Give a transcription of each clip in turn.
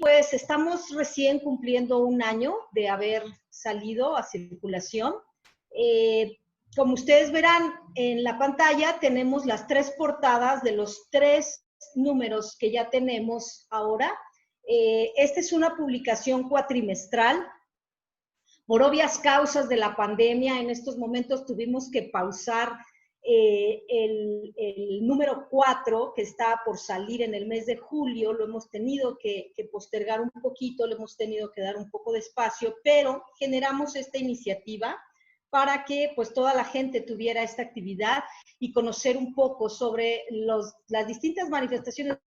pues estamos recién cumpliendo un año de haber salido a circulación. Como ustedes verán en la pantalla, tenemos las 3 portadas de los 3 números que ya tenemos ahora. Esta es una publicación cuatrimestral. Por obvias causas de la pandemia, en estos momentos tuvimos que pausar el número 4, que está por salir en el mes de julio. Lo hemos tenido que postergar un poquito, le hemos tenido que dar un poco de espacio, pero generamos esta iniciativa para que pues toda la gente tuviera esta actividad y conocer un poco sobre las distintas manifestaciones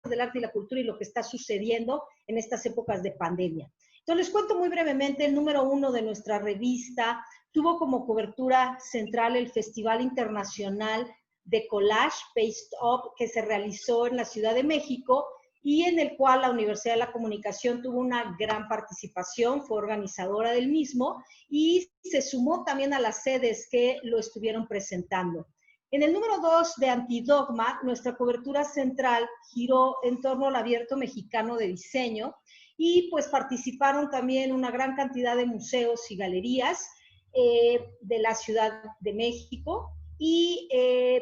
del arte y la cultura y lo que está sucediendo en estas épocas de pandemia. Entonces, les cuento muy brevemente. El número 1 de nuestra revista tuvo como cobertura central el Festival Internacional de Collage Paste Up, que se realizó en la Ciudad de México y en el cual la Universidad de la Comunicación tuvo una gran participación, fue organizadora del mismo y se sumó también a las sedes que lo estuvieron presentando. En el número 2 de Antidogma, nuestra cobertura central giró en torno al Abierto Mexicano de Diseño y pues participaron también una gran cantidad de museos y galerías de la Ciudad de México y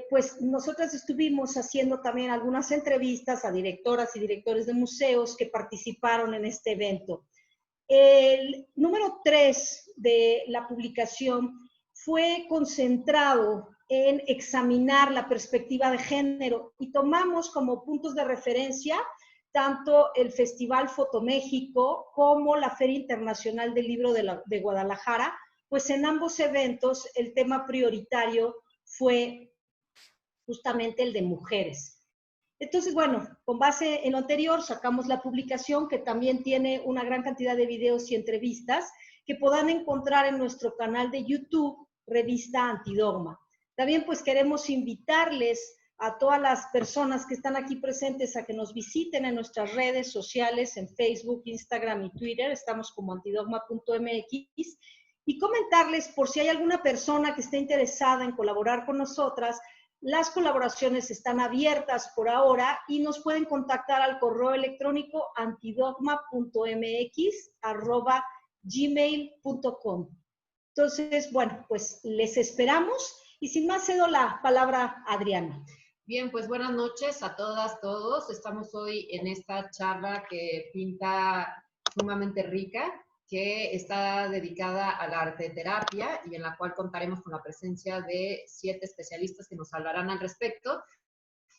pues nosotras estuvimos haciendo también algunas entrevistas a directoras y directores de museos que participaron en este evento. El número 3 de la publicación fue concentrado en examinar la perspectiva de género y tomamos como puntos de referencia tanto el Festival Fotoméxico como la Feria Internacional del Libro de Guadalajara, pues en ambos eventos el tema prioritario fue justamente el de mujeres. Entonces, bueno, con base en lo anterior sacamos la publicación que también tiene una gran cantidad de videos y entrevistas que podrán encontrar en nuestro canal de YouTube, Revista Antidogma. También pues queremos invitarles a todas las personas que están aquí presentes a que nos visiten en nuestras redes sociales, en Facebook, Instagram y Twitter. Estamos como antidogma.mx y comentarles por si hay alguna persona que esté interesada en colaborar con nosotras. Las colaboraciones están abiertas por ahora y nos pueden contactar al correo electrónico antidogma.mx@gmail.com. Entonces, bueno, pues les esperamos y sin más cedo la palabra a Adriana. Bien, pues buenas noches a todas, todos. Estamos hoy en esta charla que pinta sumamente rica, que está dedicada a la arteterapia y en la cual contaremos con la presencia de 7 especialistas que nos hablarán al respecto.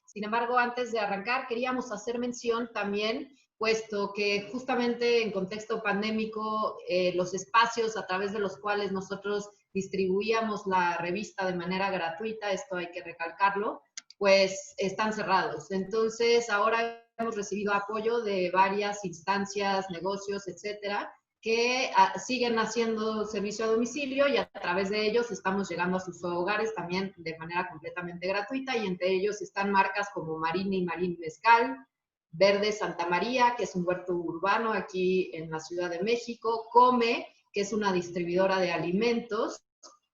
Sin embargo, antes de arrancar, queríamos hacer mención también, puesto que justamente en contexto pandémico, los espacios a través de los cuales nosotros distribuíamos la revista de manera gratuita, esto hay que recalcarlo, pues están cerrados. Entonces, ahora hemos recibido apoyo de varias instancias, negocios, etcétera, que siguen haciendo servicio a domicilio y a través de ellos estamos llegando a sus hogares también de manera completamente gratuita y entre ellos están marcas como Marina y Marín Mezcal, Verde Santa María, que es un huerto urbano aquí en la Ciudad de México, Come, que es una distribuidora de alimentos,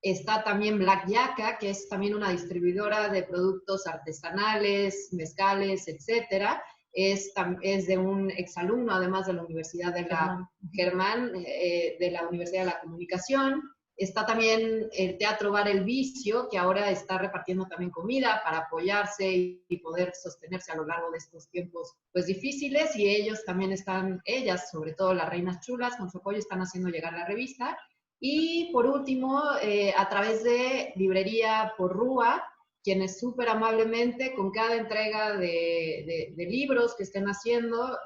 está también Black Yaca, que es también una distribuidora de productos artesanales, mezcales, etcétera. Es de un exalumno, además de la Universidad de la Germán, de la Universidad de la Comunicación. Está también el Teatro Bar El Vicio, que ahora está repartiendo también comida para apoyarse y poder sostenerse a lo largo de estos tiempos pues difíciles. Y ellos también están, ellas, sobre todo las Reinas Chulas, con su apoyo están haciendo llegar la revista. Y por último, a través de Librería Porrúa, quienes súper amablemente con cada entrega de libros que estén haciendo,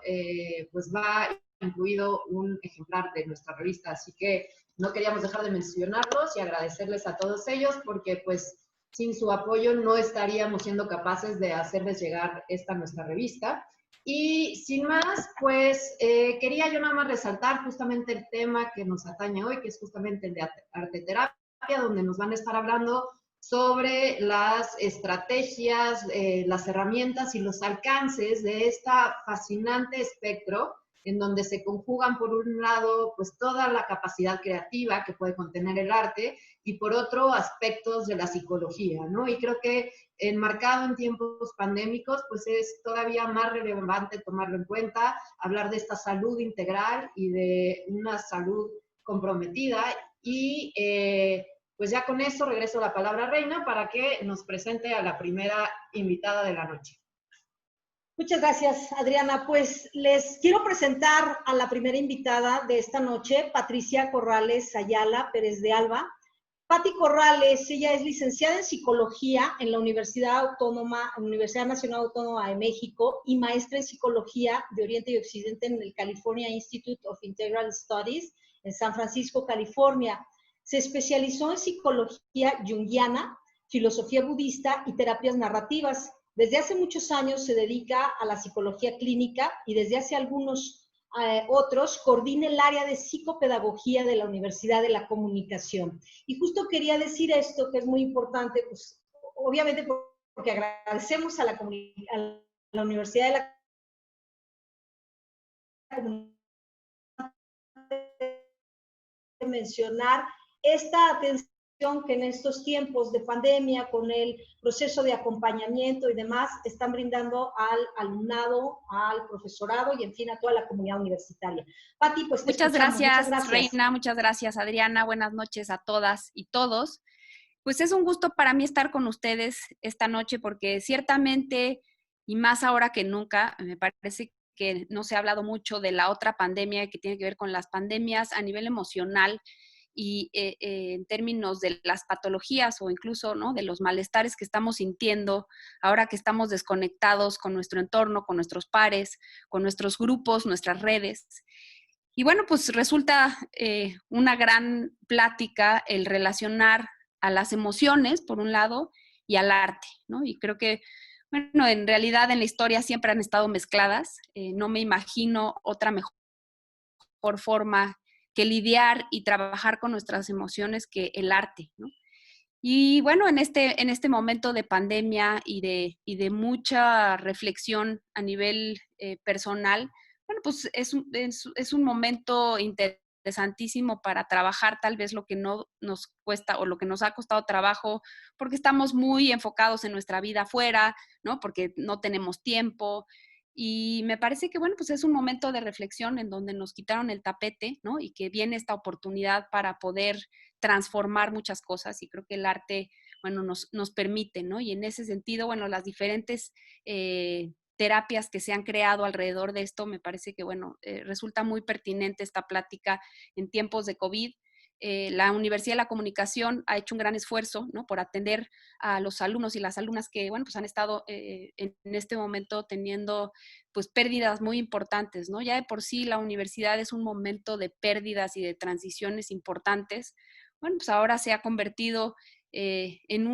pues va incluido un ejemplar de nuestra revista. Así que no queríamos dejar de mencionarlos y agradecerles a todos ellos porque pues sin su apoyo no estaríamos siendo capaces de hacerles llegar esta nuestra revista. Y sin más, pues quería yo nada más resaltar justamente el tema que nos atañe hoy, que es justamente el de arteterapia, donde nos van a estar hablando sobre las estrategias, las herramientas y los alcances de esta fascinante espectro en donde se conjugan por un lado pues toda la capacidad creativa que puede contener el arte y por otro aspectos de la psicología, ¿no? Y creo que enmarcado en tiempos pandémicos pues es todavía más relevante tomarlo en cuenta, hablar de esta salud integral y de una salud comprometida y pues ya con eso regreso la palabra a Reina para que nos presente a la primera invitada de la noche. Muchas gracias, Adriana. Pues les quiero presentar a la primera invitada de esta noche, Patricia Corrales Ayala Pérez de Alba. Pati Corrales, ella es licenciada en Psicología en la Universidad Nacional Autónoma de México y maestra en Psicología de Oriente y Occidente en el California Institute of Integral Studies en San Francisco, California. Se especializó en psicología junguiana, filosofía budista y terapias narrativas. Desde hace muchos años se dedica a la psicología clínica y desde hace algunos otros coordina el área de psicopedagogía de la Universidad de la Comunicación. Y justo quería decir esto, que es muy importante, pues obviamente porque agradecemos a la Universidad de la Comunicación de mencionar esta atención que en estos tiempos de pandemia, con el proceso de acompañamiento y demás, están brindando al alumnado, al profesorado y, en fin, a toda la comunidad universitaria. Pati, pues te muchas escuchamos. Gracias, muchas gracias, Reina, muchas gracias, Adriana. Buenas noches a todas y todos. Pues es un gusto para mí estar con ustedes esta noche porque ciertamente, y más ahora que nunca, me parece que no se ha hablado mucho de la otra pandemia que tiene que ver con las pandemias a nivel emocional y en términos de las patologías o incluso, ¿no?, de los malestares que estamos sintiendo ahora que estamos desconectados con nuestro entorno, con nuestros pares, con nuestros grupos, nuestras redes. Y bueno, pues resulta una gran plática el relacionar a las emociones, por un lado, y al arte, ¿no? Y creo que, bueno, en realidad en la historia siempre han estado mezcladas. No me imagino otra mejor forma que lidiar y trabajar con nuestras emociones que el arte, ¿no? Y bueno, en este momento de pandemia y de mucha reflexión a nivel personal, bueno, pues es un momento interesantísimo para trabajar tal vez lo que no nos cuesta o lo que nos ha costado trabajo, porque estamos muy enfocados en nuestra vida afuera, ¿no? Porque no tenemos tiempo. Y me parece que, bueno, pues es un momento de reflexión en donde nos quitaron el tapete, ¿no? Y que viene esta oportunidad para poder transformar muchas cosas y creo que el arte, bueno, nos permite, ¿no? Y en ese sentido, bueno, las diferentes terapias que se han creado alrededor de esto, me parece que, bueno, resulta muy pertinente esta plática en tiempos de COVID. La Universidad de la Comunicación ha hecho un gran esfuerzo, ¿no?, por atender a los alumnos y las alumnas que, bueno, pues han estado en este momento teniendo, pues, pérdidas muy importantes, ¿no? Ya de por sí la universidad es un momento de pérdidas y de transiciones importantes. Bueno, pues ahora se ha convertido en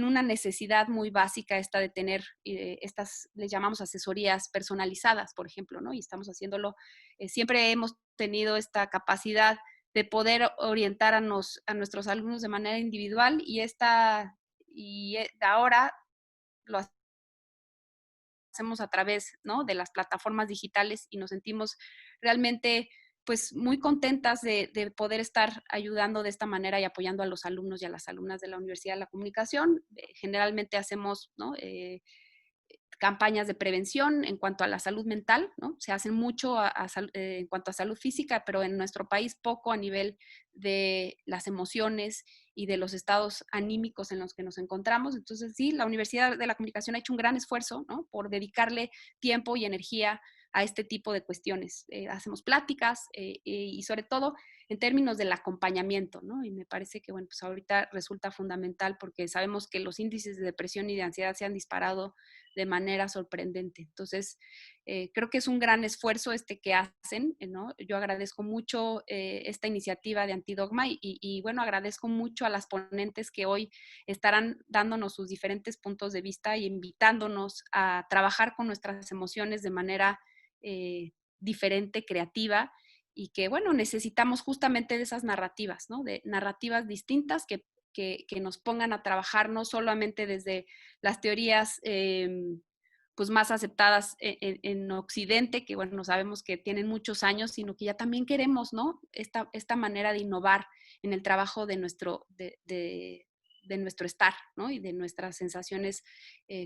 una necesidad muy básica esta de tener estas, les llamamos asesorías personalizadas, por ejemplo, ¿no? Y estamos haciéndolo, siempre hemos tenido esta capacidad de poder orientar a nuestros alumnos de manera individual y ahora lo hacemos a través, ¿no?, de las plataformas digitales y nos sentimos realmente pues muy contentas de poder estar ayudando de esta manera y apoyando a los alumnos y a las alumnas de la Universidad de la Comunicación. Generalmente hacemos, ¿no?, campañas de prevención en cuanto a la salud mental, ¿no? Se hacen mucho en cuanto a salud física, pero en nuestro país poco a nivel de las emociones y de los estados anímicos en los que nos encontramos. Entonces, sí, la Universidad de la Comunicación ha hecho un gran esfuerzo, ¿no?, por dedicarle tiempo y energía a este tipo de cuestiones. Hacemos pláticas y sobre todo en términos del acompañamiento, ¿no? Y me parece que, bueno, pues ahorita resulta fundamental porque sabemos que los índices de depresión y de ansiedad se han disparado de manera sorprendente. Entonces, creo que es un gran esfuerzo que hacen, ¿no? Yo agradezco mucho esta iniciativa de Antidogma y, bueno, agradezco mucho a las ponentes que hoy estarán dándonos sus diferentes puntos de vista y invitándonos a trabajar con nuestras emociones de manera diferente, creativa, y que, bueno, necesitamos justamente de esas narrativas, ¿no? De narrativas distintas que nos pongan a trabajar no solamente desde las teorías pues más aceptadas en Occidente, que bueno, sabemos que tienen muchos años, sino que ya también queremos, ¿no? Esta manera de innovar en el trabajo de nuestro estar, ¿no? Y de nuestras sensaciones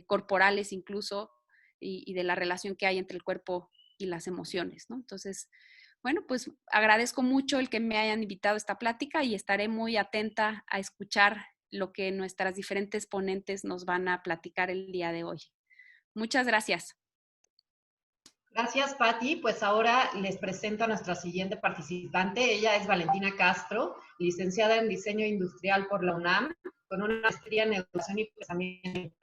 corporales incluso, y de la relación que hay entre el cuerpo y las emociones, ¿no? Entonces, bueno, pues agradezco mucho el que me hayan invitado a esta plática y estaré muy atenta a escuchar lo que nuestras diferentes ponentes nos van a platicar el día de hoy. Muchas gracias. Gracias, Patti. Pues ahora les presento a nuestra siguiente participante. Ella es Valentina Castro, licenciada en Diseño Industrial por la UNAM, con una maestría en Educación y Pensamiento,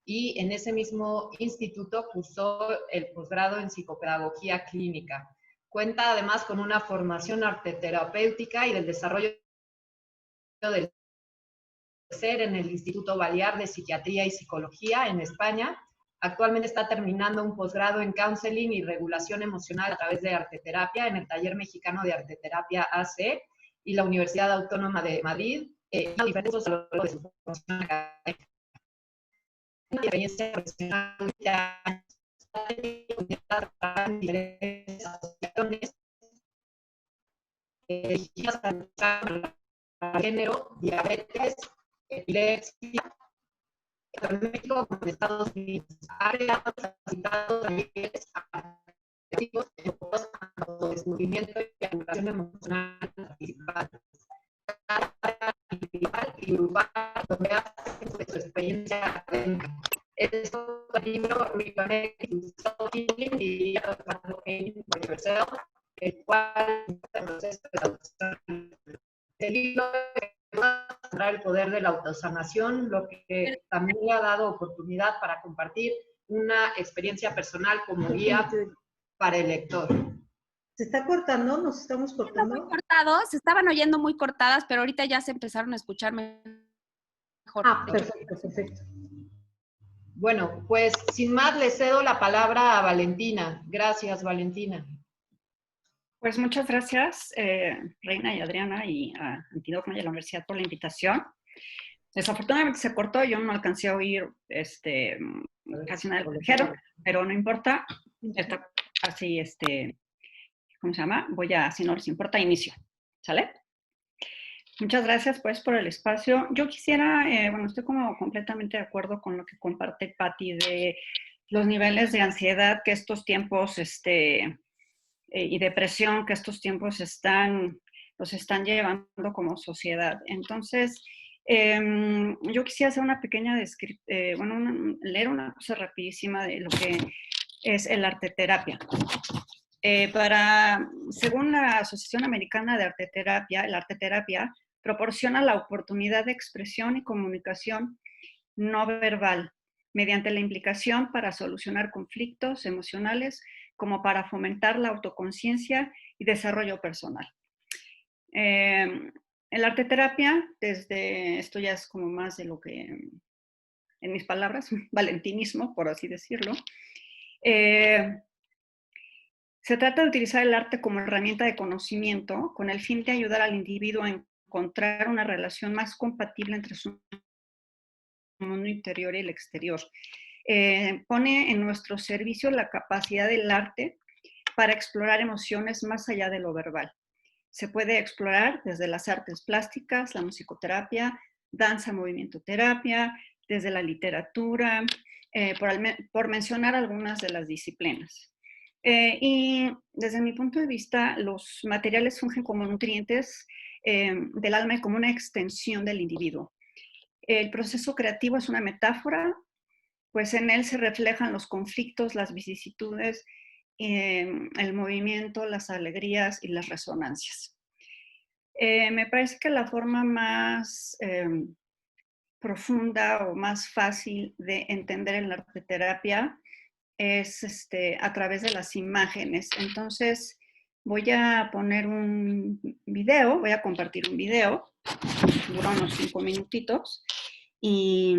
y en ese mismo instituto cursó el posgrado en Psicopedagogía Clínica. Cuenta además con una formación arteterapéutica y del desarrollo del ser en el Instituto Balear de Psiquiatría y Psicología en España. Actualmente está terminando un posgrado en Counseling y Regulación Emocional a través de Arteterapia en el Taller Mexicano de Arteterapia AC y la Universidad Autónoma de Madrid, y diferentes a lo largo de su formación académica. Una experiencia profesional de años en diferentes asociaciones dirigidas al género, diabetes, epilepsia, tanto en México como en Estados Unidos. Ha creado talleres activos enfocados a autodescubrimiento y regulación emocional de los participantes. Individual y grupal, donde hace su experiencia académica. Esto es el libro Reconnecting Self-Healing y Advocating for Yourself, el cual el proceso de autosanación. El libro muestra el poder de la autosanación, lo que también le ha dado oportunidad para compartir una experiencia personal como guía para el lector. ¿Se está cortando? ¿Nos estamos cortando? Muy cortados, se estaban oyendo muy cortadas, pero ahorita ya se empezaron a escuchar mejor. Ah, perfecto, perfecto. Bueno, pues sin más le cedo la palabra a Valentina. Gracias, Valentina. Pues muchas gracias, Reina y Adriana y a Antidogma y a la Universidad por la invitación. Desafortunadamente se cortó, yo no alcancé a oír casi nada del que dijeron, pero no importa. Está así, ¿cómo se llama? Si no les importa, inicio. ¿Sale? Muchas gracias, pues, por el espacio. Yo quisiera, bueno, estoy como completamente de acuerdo con lo que comparte Patti de los niveles de ansiedad que estos tiempos, y depresión que estos tiempos nos están llevando como sociedad. Entonces, yo quisiera hacer una pequeña leer una cosa rapidísima de lo que es el arteterapia. Según la Asociación Americana de Arteterapia, la arteterapia proporciona la oportunidad de expresión y comunicación no verbal mediante la implicación para solucionar conflictos emocionales como para fomentar la autoconciencia y desarrollo personal. En la arteterapia, esto ya es como más de lo que, en mis palabras, valentinismo, por así decirlo, se trata de utilizar el arte como herramienta de conocimiento con el fin de ayudar al individuo a encontrar una relación más compatible entre su mundo interior y el exterior. Pone en nuestro servicio la capacidad del arte para explorar emociones más allá de lo verbal. Se puede explorar desde las artes plásticas, la musicoterapia, danza, movimiento terapia, desde la literatura, por mencionar algunas de las disciplinas. Y desde mi punto de vista, los materiales fungen como nutrientes del alma y como una extensión del individuo. El proceso creativo es una metáfora, pues en él se reflejan los conflictos, las vicisitudes, el movimiento, las alegrías y las resonancias. Me parece que la forma más profunda o más fácil de entender en la arteterapia es a través de las imágenes. Entonces, voy a poner un video, voy a compartir un video, dura unos 5 minutitos, y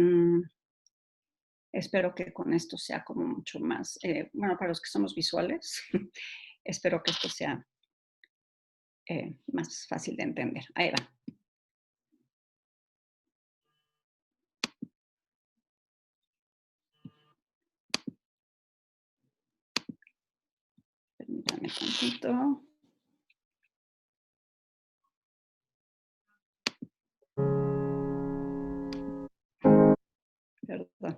espero que con esto sea como mucho más, bueno, para los que somos visuales, espero que esto sea más fácil de entender. Ahí va. Permítame tantito. Perdón.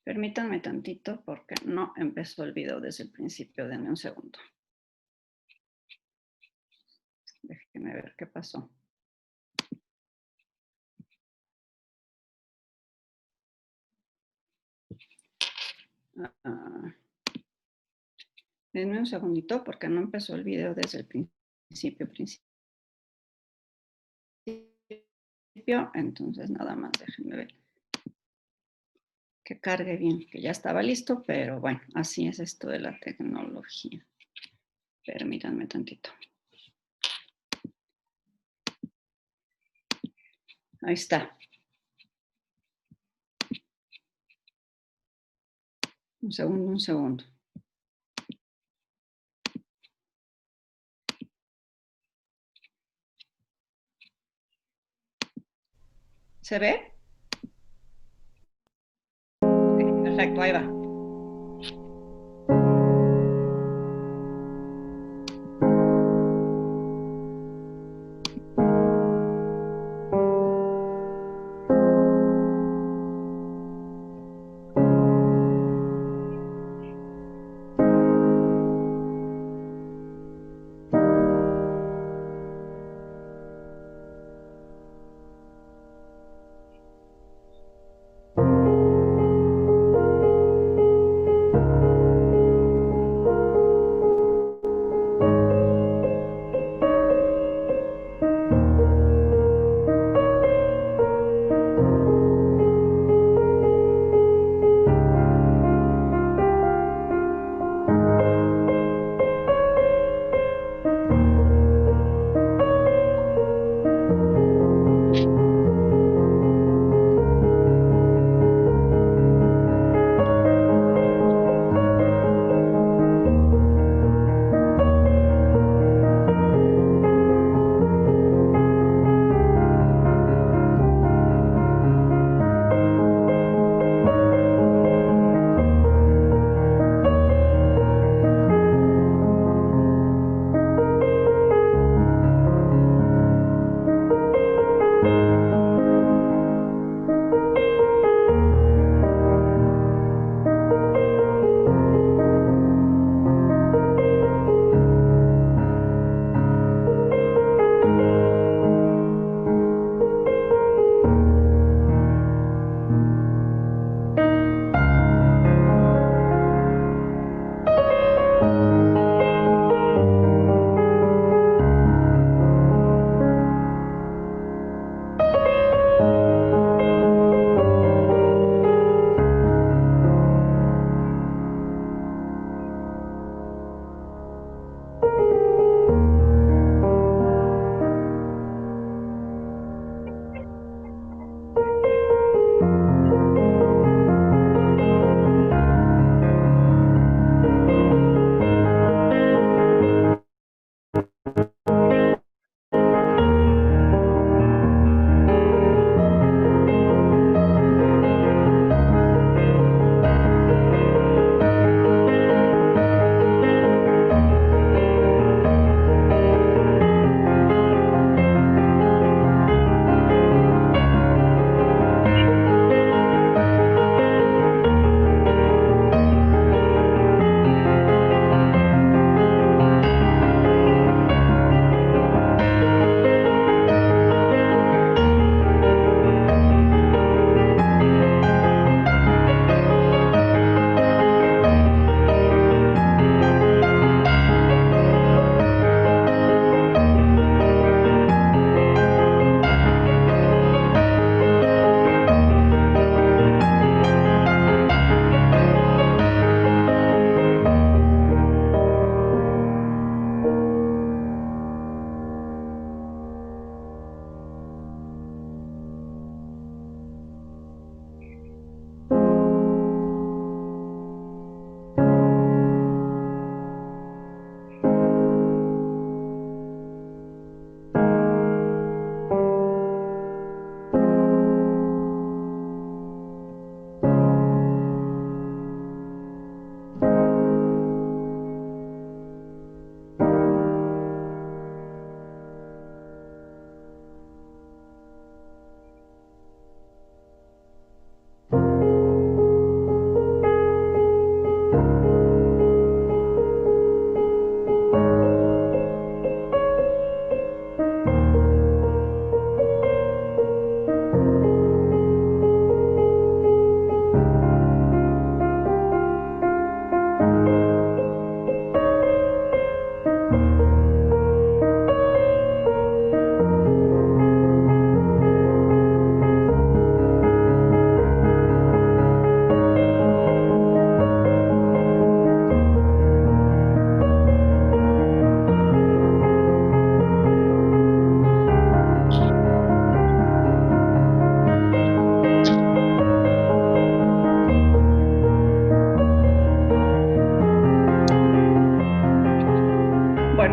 Permítanme tantito porque no empezó el video desde el principio. Denme un segundo. Déjenme ver qué pasó. Denme un segundito porque no empezó el video desde el principio. Entonces nada más déjenme ver que cargue bien, que ya estaba listo, pero bueno, así es esto de la tecnología. Permítanme tantito. Ahí está. Un segundo. ¿Se ve? Ok, perfecto, ahí va.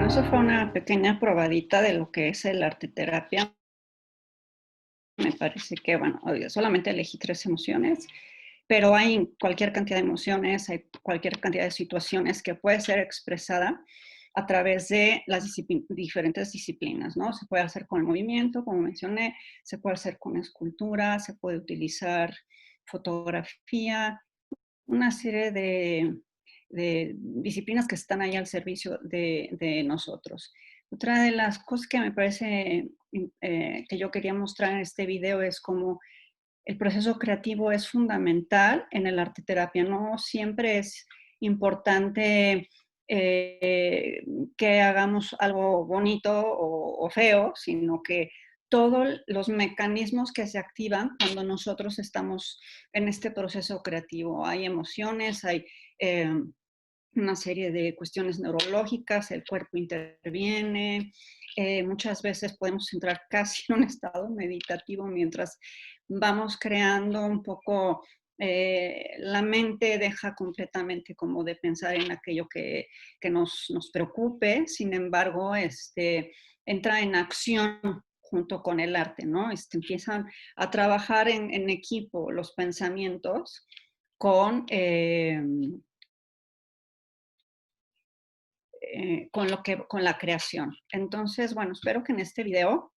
Bueno, eso fue una pequeña probadita de lo que es el arte terapia. Me parece que, bueno, solamente elegí 3 emociones, pero hay cualquier cantidad de emociones, hay cualquier cantidad de situaciones que puede ser expresada a través de las diferentes disciplinas, ¿no? Se puede hacer con el movimiento, como mencioné, se puede hacer con escultura, se puede utilizar fotografía, una serie de disciplinas que están ahí al servicio de nosotros. Otra de las cosas que me parece que yo quería mostrar en este video es cómo el proceso creativo es fundamental en el arte terapia. No siempre es importante que hagamos algo bonito o feo, sino que todos los mecanismos que se activan cuando nosotros estamos en este proceso creativo. Hay emociones, hay una serie de cuestiones neurológicas, el cuerpo interviene, muchas veces podemos entrar casi en un estado meditativo mientras vamos creando un poco, la mente deja completamente como de pensar en aquello que nos preocupe, sin embargo, entra en acción junto con el arte, ¿no? Empiezan a trabajar en equipo los pensamientos con con la creación. Entonces, bueno, espero que en este video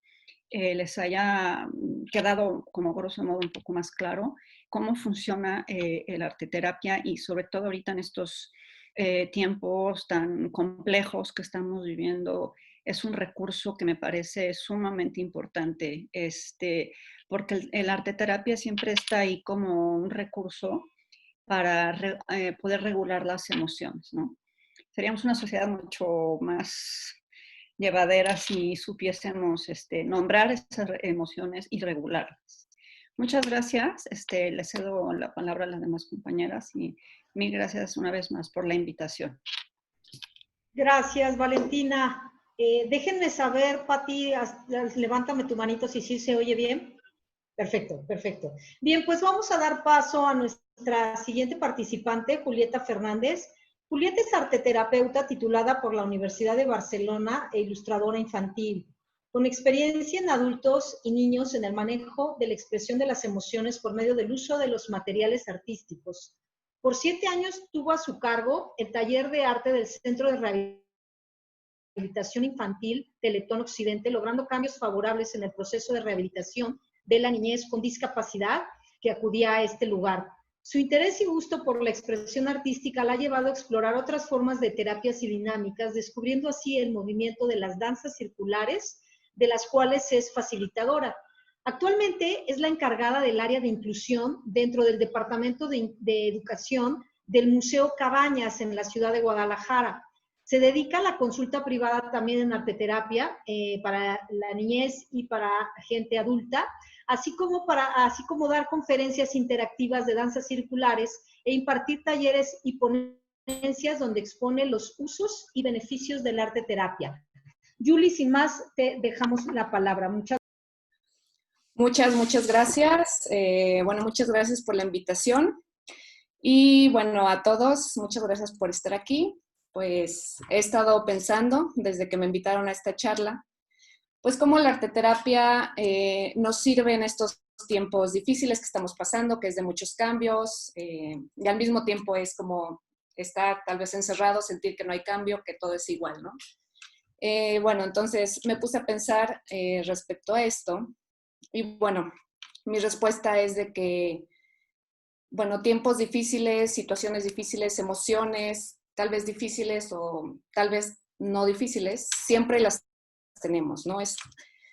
les haya quedado como grosso modo un poco más claro cómo funciona el arte terapia y sobre todo ahorita en estos tiempos tan complejos que estamos viviendo, es un recurso que me parece sumamente importante, porque el arte terapia siempre está ahí como un recurso para poder regular las emociones, ¿no? Seríamos una sociedad mucho más llevadera si supiésemos nombrar esas emociones y regularlas. Muchas gracias. Les cedo la palabra a las demás compañeras y mil gracias una vez más por la invitación. Gracias, Valentina. Déjenme saber, Pati, levántame tu manito si sí se oye bien. Perfecto, perfecto. Bien, pues vamos a dar paso a nuestra siguiente participante, Julieta Fernández. Julieta es arteterapeuta titulada por la Universidad de Barcelona e ilustradora infantil, con experiencia en adultos y niños en el manejo de la expresión de las emociones por medio del uso de los materiales artísticos. Por 7 años tuvo a su cargo el taller de arte del Centro de Rehabilitación Infantil Teletón Occidente, logrando cambios favorables en el proceso de rehabilitación de la niñez con discapacidad que acudía a este lugar. Su interés y gusto por la expresión artística la ha llevado a explorar otras formas de terapias y dinámicas, descubriendo así el movimiento de las danzas circulares, de las cuales es facilitadora. Actualmente es la encargada del área de inclusión dentro del Departamento de Educación del Museo Cabañas en la ciudad de Guadalajara. Se dedica a la consulta privada también en arteterapia para la niñez y para gente adulta, así como dar conferencias interactivas de danzas circulares e impartir talleres y ponencias donde expone los usos y beneficios del arte terapia. Julie, sin más, te dejamos la palabra. Muchas gracias. Bueno, muchas gracias por la invitación. Y bueno, a todos, muchas gracias por estar aquí. Pues he estado pensando desde que me invitaron a esta charla, pues cómo la arteterapia nos sirve en estos tiempos difíciles que estamos pasando, que es de muchos cambios, y al mismo tiempo es como estar tal vez encerrado, sentir que no hay cambio, que todo es igual, ¿no? Bueno, entonces me puse a pensar respecto a esto, y bueno, mi respuesta es de que, bueno, tiempos difíciles, situaciones difíciles, emociones, tal vez difíciles o tal vez no difíciles, siempre las tenemos, ¿no?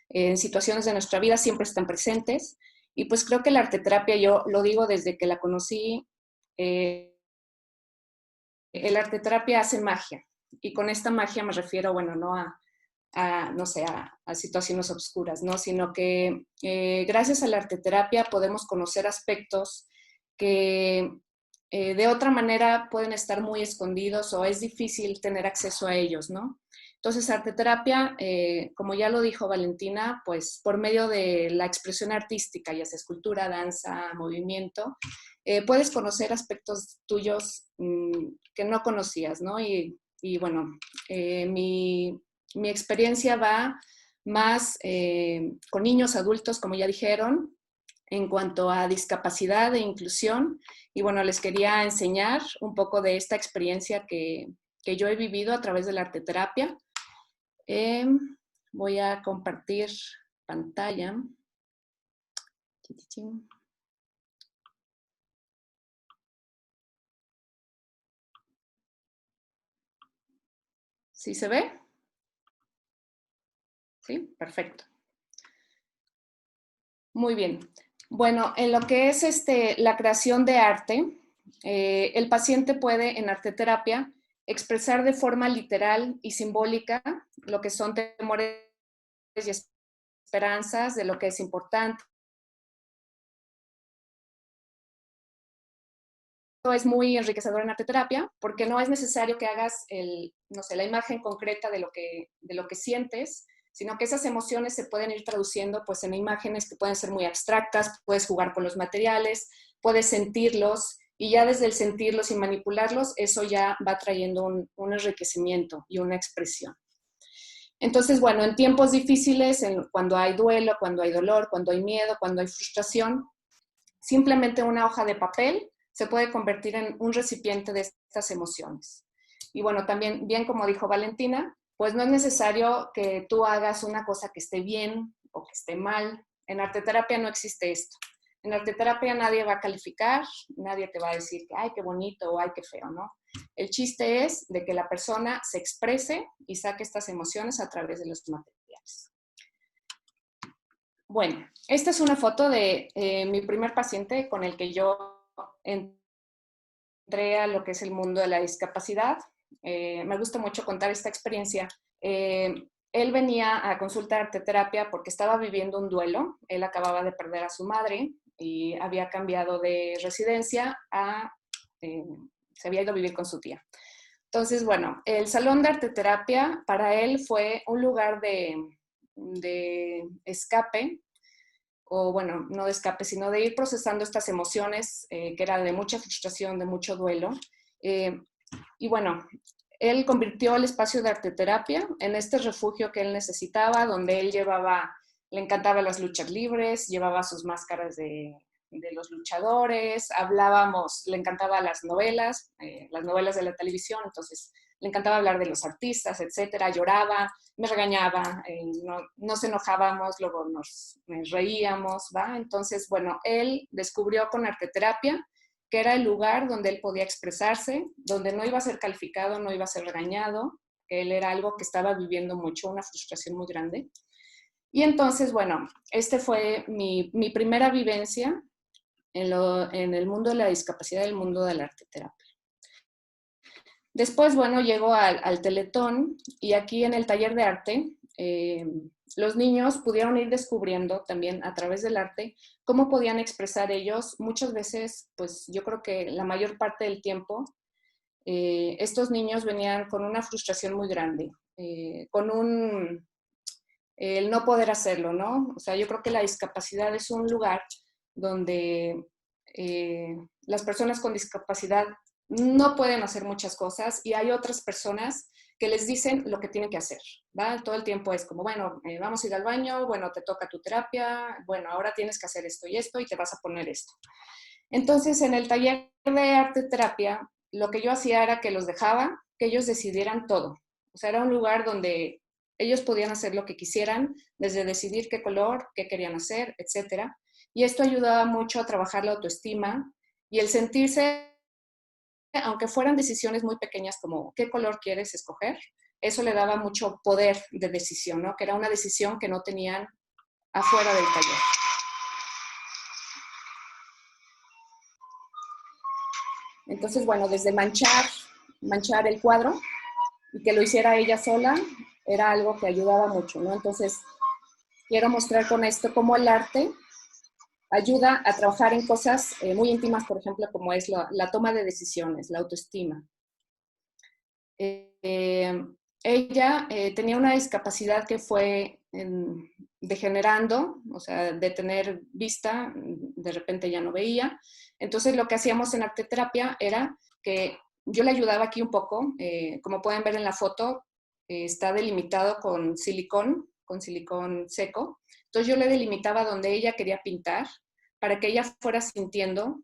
En situaciones de nuestra vida siempre están presentes y pues creo que la arteterapia, yo lo digo desde que la conocí, la arteterapia hace magia y con esta magia me refiero, bueno, no no sé, a situaciones oscuras, ¿no? Sino que gracias a la arteterapia podemos conocer aspectos que de otra manera pueden estar muy escondidos o es difícil tener acceso a ellos, ¿no? Entonces, arteterapia, como ya lo dijo Valentina, pues por medio de la expresión artística, ya sea escultura, danza, movimiento, puedes conocer aspectos tuyos que no conocías, ¿no? Y bueno, mi Mi experiencia va más con niños, adultos, como ya dijeron, en cuanto a discapacidad e inclusión. Y bueno, les quería enseñar un poco de esta experiencia que yo he vivido a través de la arteterapia. Voy a compartir pantalla. ¿Sí se ve? Sí, perfecto. Muy bien. Bueno, en lo que es la creación de arte, el paciente puede en arteterapia expresar de forma literal y simbólica lo que son temores y esperanzas, de lo que es importante. Es muy enriquecedor en arteterapia porque no es necesario que hagas no sé, la imagen concreta de lo que sientes, sino que esas emociones se pueden ir traduciendo pues en imágenes que pueden ser muy abstractas, puedes jugar con los materiales, puedes sentirlos, y ya desde el sentirlos y manipularlos, eso ya va trayendo un enriquecimiento y una expresión. Entonces, bueno, en tiempos difíciles, cuando hay duelo, cuando hay dolor, cuando hay miedo, cuando hay frustración, simplemente una hoja de papel se puede convertir en un recipiente de estas emociones. Y bueno, también, bien como dijo Valentina, pues no es necesario que tú hagas una cosa que esté bien o que esté mal. En arteterapia no existe esto. En arteterapia nadie va a calificar, nadie te va a decir que ay, qué bonito o ay, qué feo, ¿no? El chiste es de que la persona se exprese y saque estas emociones a través de los materiales. Bueno, esta es una foto de mi primer paciente con el que yo entré a lo que es el mundo de la discapacidad. Me gusta mucho contar esta experiencia. Él venía a consulta de arteterapia porque estaba viviendo un duelo. Él acababa de perder a su madre y había cambiado de residencia se había ido a vivir con su tía. Entonces, bueno, el salón de arteterapia para él fue un lugar de escape, o bueno, no de escape, sino de ir procesando estas emociones que era de mucha frustración, de mucho duelo. Y bueno, él convirtió el espacio de arteterapia en este refugio que él necesitaba, donde él le encantaban las luchas libres, llevaba sus máscaras de los luchadores, le encantaban las novelas de la televisión, entonces le encantaba hablar de los artistas, etcétera, lloraba, me regañaba, nos enojábamos, luego nos reíamos, ¿va? Entonces, bueno, él descubrió con arteterapia que era el lugar donde él podía expresarse, donde no iba a ser calificado, no iba a ser regañado, que él era algo que estaba viviendo mucho, una frustración muy grande. Y entonces, bueno, fue mi primera vivencia en el mundo de la discapacidad, el mundo de la arteterapia. Después, bueno, llego al Teletón y aquí en el taller de arte, los niños pudieron ir descubriendo también a través del arte cómo podían expresar ellos. Muchas veces, pues yo creo que la mayor parte del tiempo, estos niños venían con una frustración muy grande, con el no poder hacerlo, ¿no? O sea, yo creo que la discapacidad es un lugar donde las personas con discapacidad no pueden hacer muchas cosas y hay otras personas que les dicen lo que tienen que hacer, ¿va? Todo el tiempo es como, bueno, vamos a ir al baño, bueno, te toca tu terapia, bueno, ahora tienes que hacer esto y te vas a poner esto. Entonces, en el taller de arteterapia, lo que yo hacía era que los dejaba, que ellos decidieran todo. O sea, era un lugar donde ellos podían hacer lo que quisieran, desde decidir qué color, qué querían hacer, etcétera. Y esto ayudaba mucho a trabajar la autoestima y el sentirse, aunque fueran decisiones muy pequeñas como qué color quieres escoger, eso le daba mucho poder de decisión, ¿no? Que era una decisión que no tenían afuera del taller. Entonces, bueno, desde manchar el cuadro y que lo hiciera ella sola, era algo que ayudaba mucho, ¿no? Entonces, quiero mostrar con esto cómo el arte ayuda a trabajar en cosas muy íntimas, por ejemplo, como es la toma de decisiones, la autoestima. Ella tenía una discapacidad que fue degenerando, o sea, de tener vista, de repente ya no veía. Entonces, lo que hacíamos en arteterapia era que yo le ayudaba aquí un poco, como pueden ver en la foto, está delimitado con silicón seco. Entonces yo le delimitaba donde ella quería pintar para que ella fuera sintiendo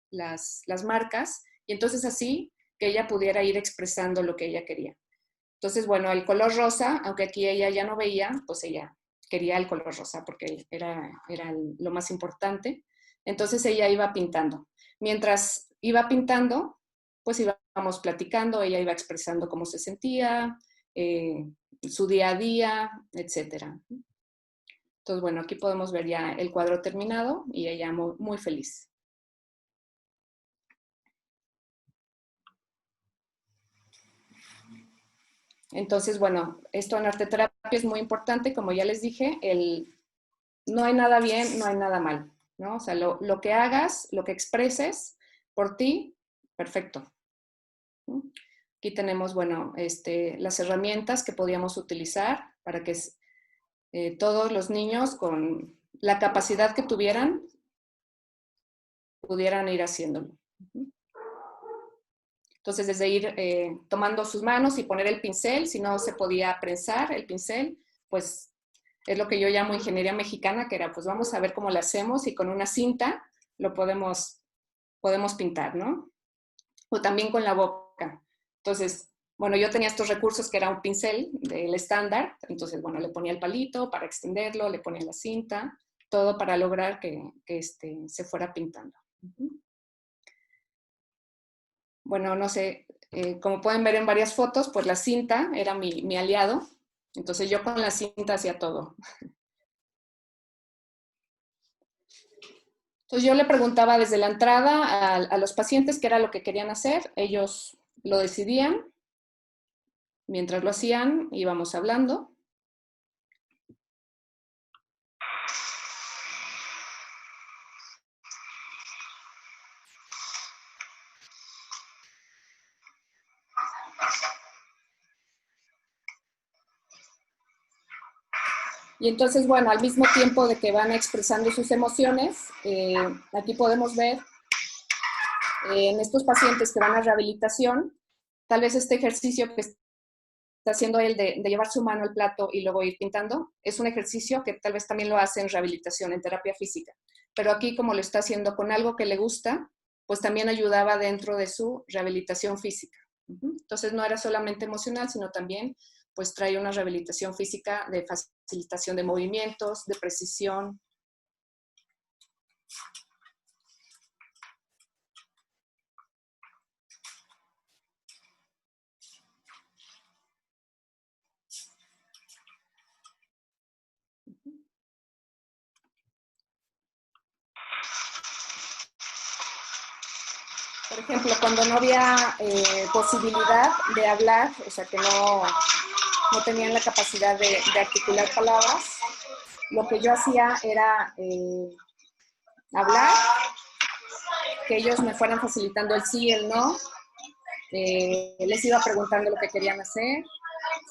las marcas y entonces así que ella pudiera ir expresando lo que ella quería. Entonces, bueno, el color rosa, aunque aquí ella ya no veía, pues ella quería el color rosa porque era lo más importante. Entonces ella iba pintando. Mientras iba pintando, pues íbamos platicando, ella iba expresando cómo se sentía, su día a día, etc. Entonces, bueno, aquí podemos ver ya el cuadro terminado y ella muy, muy feliz. Entonces, bueno, esto en arte terapia es muy importante, como ya les dije, no hay nada bien, no hay nada mal, ¿no? O sea, lo que hagas, lo que expreses por ti, perfecto. Aquí tenemos, bueno, las herramientas que podíamos utilizar para que todos los niños con la capacidad que tuvieran pudieran ir haciéndolo. Entonces, desde ir tomando sus manos y poner el pincel, si no se podía prensar el pincel, pues es lo que yo llamo ingeniería mexicana, que era, pues vamos a ver cómo lo hacemos y con una cinta lo podemos pintar, ¿no? O también con la boca. Entonces, bueno, yo tenía estos recursos que era un pincel del estándar, entonces, bueno, le ponía el palito para extenderlo, le ponía la cinta, todo para lograr que se fuera pintando. Bueno, no sé, como pueden ver en varias fotos, pues la cinta era mi aliado, entonces yo con la cinta hacía todo. Entonces yo le preguntaba desde la entrada a los pacientes qué era lo que querían hacer, ellos lo decidían, mientras lo hacían íbamos hablando. Y entonces, bueno, al mismo tiempo de que van expresando sus emociones, aquí podemos ver en estos pacientes que van a rehabilitación, tal vez este ejercicio que está haciendo él de llevar su mano al plato y luego ir pintando, es un ejercicio que tal vez también lo hace en rehabilitación, en terapia física. Pero aquí, como lo está haciendo con algo que le gusta, pues también ayudaba dentro de su rehabilitación física. Entonces, no era solamente emocional, sino también pues trae una rehabilitación física de facilitación de movimientos, de precisión. Por ejemplo, cuando no había posibilidad de hablar, o sea, que no tenían la capacidad de articular palabras, lo que yo hacía era hablar, que ellos me fueran facilitando el sí, el no, les iba preguntando lo que querían hacer,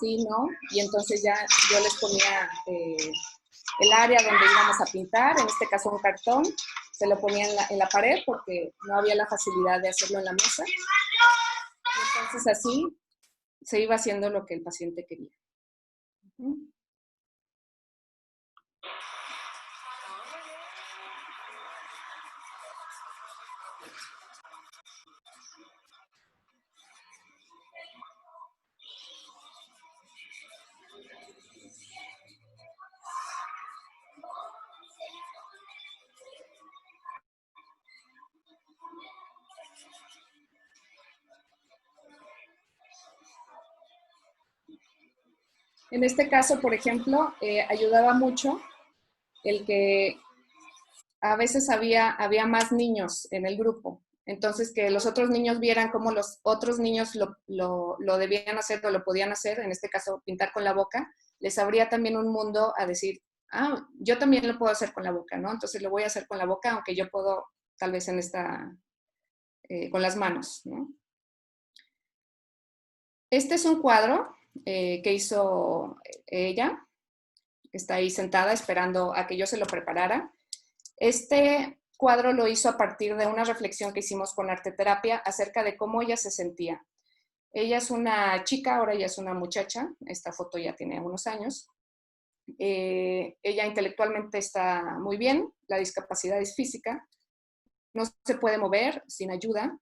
sí, no, y entonces ya yo les ponía el área donde íbamos a pintar, en este caso un cartón, se lo ponía en la pared porque no había la facilidad de hacerlo en la mesa. Y entonces así se iba haciendo lo que el paciente quería. En este caso, por ejemplo, ayudaba mucho el que a veces había más niños en el grupo. Entonces, que los otros niños vieran cómo los otros niños lo debían hacer o lo podían hacer, en este caso, pintar con la boca, les abría también un mundo a decir, ah, yo también lo puedo hacer con la boca, ¿no? Entonces lo voy a hacer con la boca, aunque yo puedo tal vez con las manos, ¿no? Este es un cuadro que hizo ella, está ahí sentada esperando a que yo se lo preparara. Este cuadro lo hizo a partir de una reflexión que hicimos con arte terapia acerca de cómo ella se sentía. Ella es una chica, ahora ella es una muchacha, esta foto ya tiene unos años. Ella intelectualmente está muy bien, la discapacidad es física, no se puede mover sin ayuda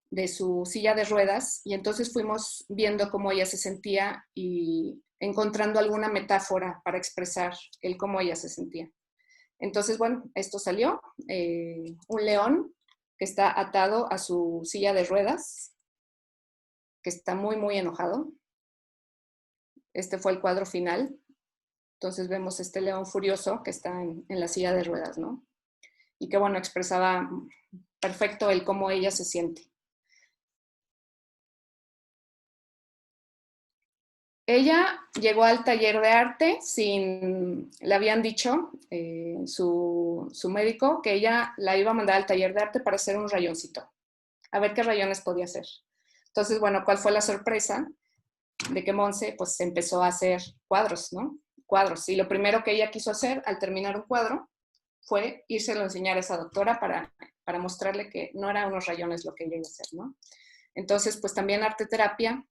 de su silla de ruedas, y entonces fuimos viendo cómo ella se sentía y encontrando alguna metáfora para expresar el cómo ella se sentía. Entonces, bueno, esto salió, un león que está atado a su silla de ruedas, que está muy, muy enojado. Este fue el cuadro final. Entonces vemos este león furioso que está en la silla de ruedas, ¿no? Y que, bueno, expresaba perfecto el cómo ella se siente. Ella llegó al taller de arte le habían dicho su médico que ella la iba a mandar al taller de arte para hacer un rayoncito, a ver qué rayones podía hacer. Entonces, bueno, ¿cuál fue la sorpresa? De que Monse pues empezó a hacer cuadros, ¿no? Cuadros. Y lo primero que ella quiso hacer al terminar un cuadro fue írselo a enseñar a esa doctora para mostrarle que no eran unos rayones lo que ella iba a hacer, ¿no? Entonces, pues también arte terapia,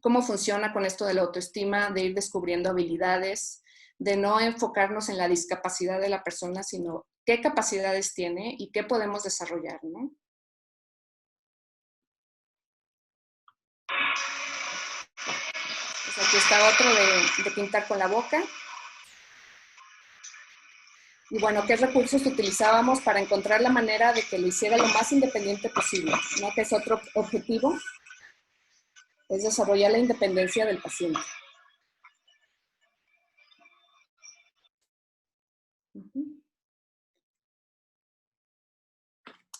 cómo funciona con esto de la autoestima, de ir descubriendo habilidades, de no enfocarnos en la discapacidad de la persona, sino qué capacidades tiene y qué podemos desarrollar, ¿no? Pues aquí está otro de pintar con la boca. Y bueno, ¿qué recursos utilizábamos para encontrar la manera de que lo hiciera lo más independiente posible? ¿No? Que es otro objetivo, es desarrollar la independencia del paciente.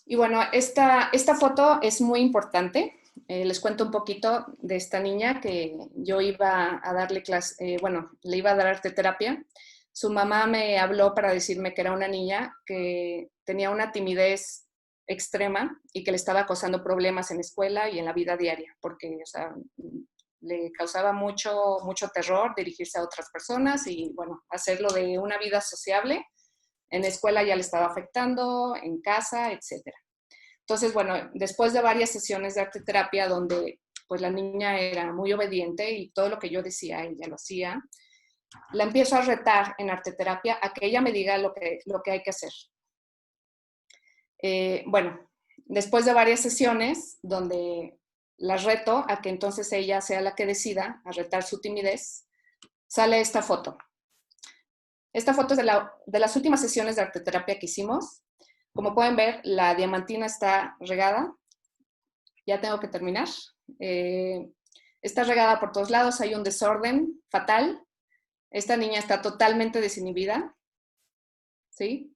Y bueno, esta foto es muy importante. Les cuento un poquito de esta niña que yo iba a darle clase, bueno, le iba a dar arte terapia. Su mamá me habló para decirme que era una niña que tenía una timidez extrema y que le estaba causando problemas en la escuela y en la vida diaria, porque, o sea, le causaba mucho terror dirigirse a otras personas y, bueno, hacerlo de una vida sociable. En la escuela ya le estaba afectando, en casa, etcétera. Entonces, bueno, después de varias sesiones de arte terapia donde pues la niña era muy obediente y todo lo que yo decía ella lo hacía, la empiezo a retar en arte terapia a que ella me diga lo que hay que hacer. Bueno, después de varias sesiones donde la reto a que entonces ella sea la que decida a retar su timidez, sale esta foto. Esta foto es de las últimas sesiones de arte terapia que hicimos. Como pueden ver, la diamantina está regada. Ya tengo que terminar. Está regada por todos lados, hay un desorden fatal. Esta niña está totalmente desinhibida, ¿sí?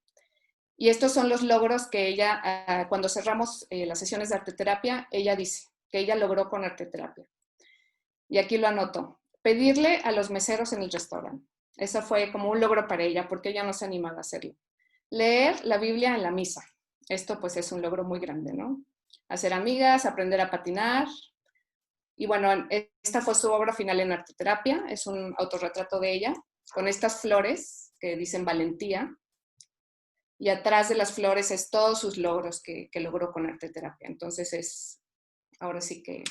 Y estos son los logros que ella, cuando cerramos las sesiones de arte terapia, ella dice que ella logró con arte terapia. Y aquí lo anoto. Pedirle a los meseros en el restaurante. Eso fue como un logro para ella, porque ella no se animaba a hacerlo. Leer la Biblia en la misa. Esto pues es un logro muy grande, ¿no? Hacer amigas, aprender a patinar. Y bueno, esta fue su obra final en arte terapia. Es un autorretrato de ella, con estas flores que dicen valentía. Y atrás de las flores es todos sus logros que logró con arte terapia. Entonces ahora sí que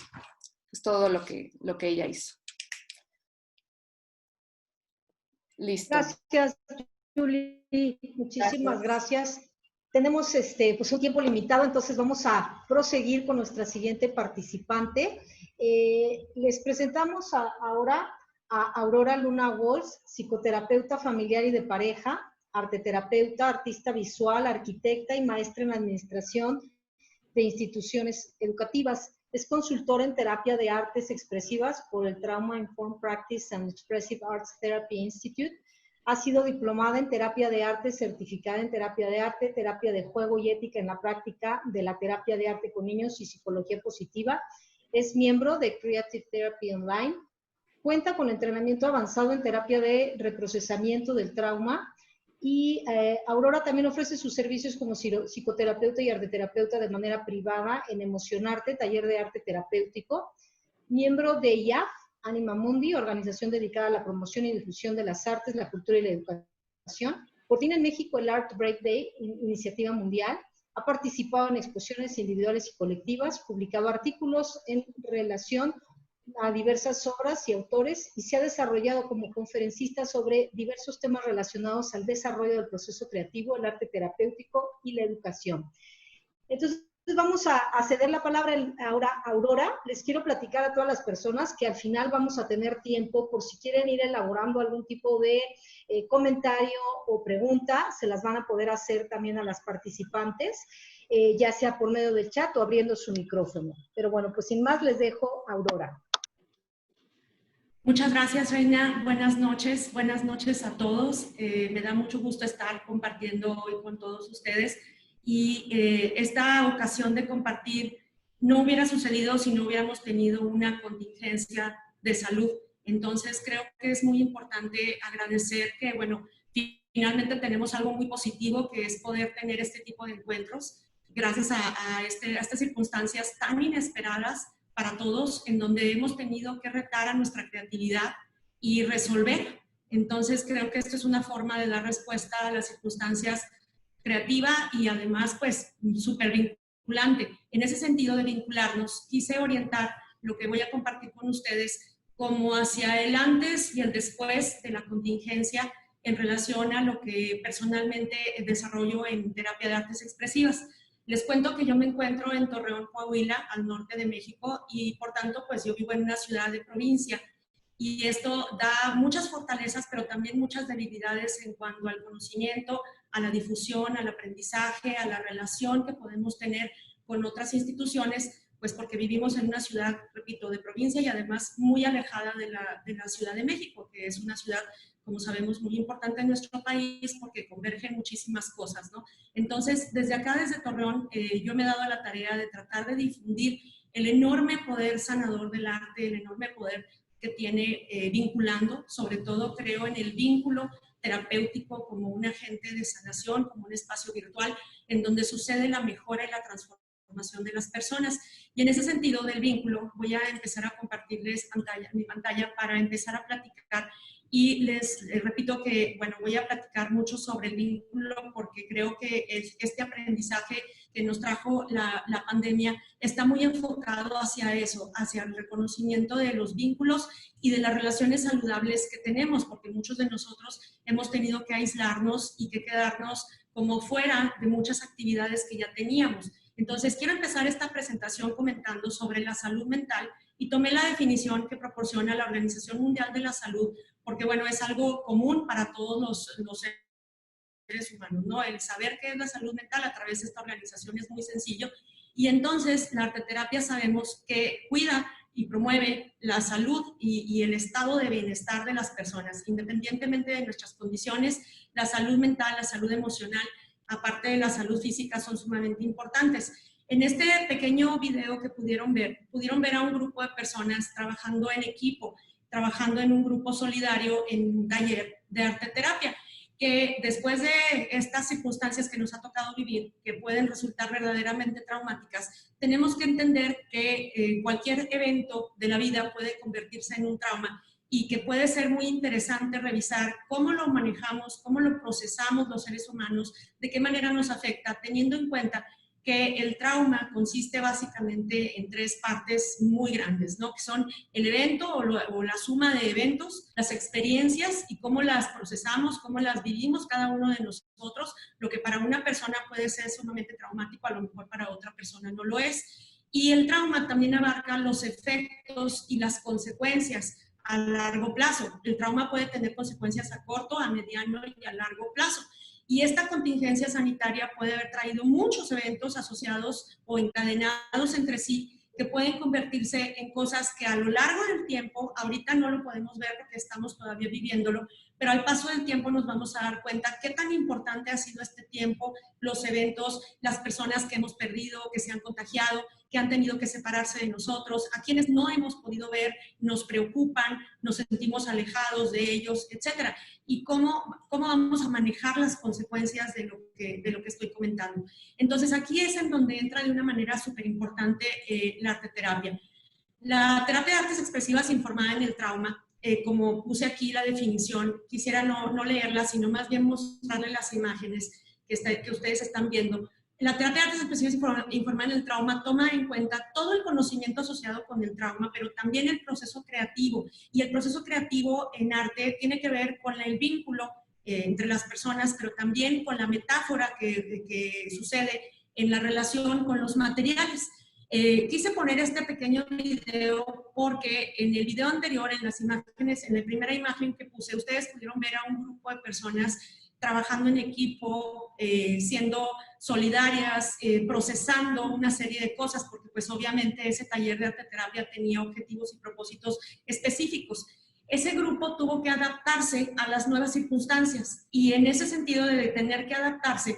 es todo lo que ella hizo. Listo. Gracias, Julie. Muchísimas gracias. Tenemos pues un tiempo limitado, entonces vamos a proseguir con nuestra siguiente participante. Les presentamos ahora a Aurora Luna Walls, psicoterapeuta familiar y de pareja, arteterapeuta, artista visual, arquitecta y maestra en administración de instituciones educativas. Es consultora en terapia de artes expresivas por el Trauma Informed Practice and Expressive Arts Therapy Institute. Ha sido diplomada en terapia de arte, certificada en terapia de arte, terapia de juego y ética en la práctica de la terapia de arte con niños y psicología positiva. Es miembro de Creative Therapy Online. Cuenta con entrenamiento avanzado en terapia de reprocesamiento del trauma. Y Aurora también ofrece sus servicios como psicoterapeuta y arteterapeuta de manera privada en Emocionarte, taller de arte terapéutico. Miembro de IAF, Anima Mundi, organización dedicada a la promoción y difusión de las artes, la cultura y la educación. Coordina en México el Art Break Day, iniciativa mundial. Ha participado en exposiciones individuales y colectivas, publicado artículos en relación a diversas obras y autores y se ha desarrollado como conferencista sobre diversos temas relacionados al desarrollo del proceso creativo, el arte terapéutico y la educación. Entonces, vamos a ceder la palabra ahora a Aurora. Les quiero platicar a todas las personas que al final vamos a tener tiempo por si quieren ir elaborando algún tipo de comentario o pregunta, se las van a poder hacer también a las participantes, ya sea por medio del chat o abriendo su micrófono. Pero bueno, pues sin más les dejo a Aurora. Muchas gracias, Reina. Buenas noches a todos. Me da mucho gusto estar compartiendo hoy con todos ustedes. Y esta ocasión de compartir no hubiera sucedido si no hubiéramos tenido una contingencia de salud. Entonces creo que es muy importante agradecer que, bueno, finalmente tenemos algo muy positivo, que es poder tener este tipo de encuentros gracias a estas circunstancias tan inesperadas para todos, en donde hemos tenido que retar a nuestra creatividad y resolver. Entonces creo que esto es una forma de dar respuesta a las circunstancias creativa y además pues súper vinculante. En ese sentido de vincularnos, quise orientar lo que voy a compartir con ustedes como hacia el antes y el después de la contingencia en relación a lo que personalmente desarrollo en terapia de artes expresivas. Les cuento que yo me encuentro en Torreón, Coahuila, al norte de México, y por tanto pues yo vivo en una ciudad de provincia. Y esto da muchas fortalezas, pero también muchas debilidades en cuanto al conocimiento, a la difusión, al aprendizaje, a la relación que podemos tener con otras instituciones, pues porque vivimos en una ciudad, repito, de provincia y además muy alejada de la Ciudad de México, que es una ciudad, como sabemos, muy importante en nuestro país porque convergen muchísimas cosas, ¿no? Entonces, desde acá, desde Torreón, yo me he dado la tarea de tratar de difundir el enorme poder sanador del arte, el enorme poder que tiene vinculando, sobre todo creo en el vínculo terapéutico como un agente de sanación, como un espacio virtual en donde sucede la mejora y la transformación de las personas. Y en ese sentido del vínculo voy a empezar a compartirles mi pantalla para empezar a platicar. Y les repito que, bueno, voy a platicar mucho sobre el vínculo porque creo que este aprendizaje que nos trajo la pandemia está muy enfocado hacia eso, hacia el reconocimiento de los vínculos y de las relaciones saludables que tenemos, porque muchos de nosotros hemos tenido que aislarnos y que quedarnos como fuera de muchas actividades que ya teníamos. Entonces, quiero empezar esta presentación comentando sobre la salud mental y tomé la definición que proporciona la Organización Mundial de la Salud, porque, bueno, es algo común para todos los seres humanos, ¿no? El saber qué es la salud mental a través de esta organización es muy sencillo. Y entonces, la arteterapia sabemos que cuida y promueve la salud y el estado de bienestar de las personas, independientemente de nuestras condiciones. La salud mental, la salud emocional, aparte de la salud física, son sumamente importantes. En este pequeño video que pudieron ver a un grupo de personas trabajando en equipo, trabajando en un grupo solidario en un taller de arteterapia, que después de estas circunstancias que nos ha tocado vivir, que pueden resultar verdaderamente traumáticas, tenemos que entender que cualquier evento de la vida puede convertirse en un trauma y que puede ser muy interesante revisar cómo lo manejamos, cómo lo procesamos los seres humanos, de qué manera nos afecta, teniendo en cuenta que el trauma consiste básicamente en tres partes muy grandes, ¿no? Que son el evento o la suma de eventos, las experiencias y cómo las procesamos, cómo las vivimos cada uno de nosotros. Lo que para una persona puede ser sumamente traumático, a lo mejor para otra persona no lo es. Y el trauma también abarca los efectos y las consecuencias a largo plazo. El trauma puede tener consecuencias a corto, a mediano y a largo plazo. Y esta contingencia sanitaria puede haber traído muchos eventos asociados o encadenados entre sí que pueden convertirse en cosas que a lo largo del tiempo, ahorita no lo podemos ver porque estamos todavía viviéndolo, pero al paso del tiempo nos vamos a dar cuenta qué tan importante ha sido este tiempo, los eventos, las personas que hemos perdido, que se han contagiado, que han tenido que separarse de nosotros, a quienes no hemos podido ver, nos preocupan, nos sentimos alejados de ellos, etc. Y cómo vamos a manejar las consecuencias de lo que estoy comentando. Entonces, aquí es en donde entra de una manera súper importante la arteterapia. La terapia de artes expresivas informada en el trauma, como puse aquí la definición, quisiera no leerla, sino más bien mostrarle las imágenes que ustedes están viendo, La terapia de artes expresivas informada en el trauma toma en cuenta todo el conocimiento asociado con el trauma, pero también el proceso creativo. Y el proceso creativo en arte tiene que ver con el vínculo entre las personas, pero también con la metáfora que sucede en la relación con los materiales. Quise poner este pequeño video porque en el video anterior, en las imágenes, en la primera imagen que puse, ustedes pudieron ver a un grupo de personas trabajando en equipo, siendo solidarias, procesando una serie de cosas, porque pues obviamente ese taller de arte terapia tenía objetivos y propósitos específicos. Ese grupo tuvo que adaptarse a las nuevas circunstancias y en ese sentido de tener que adaptarse,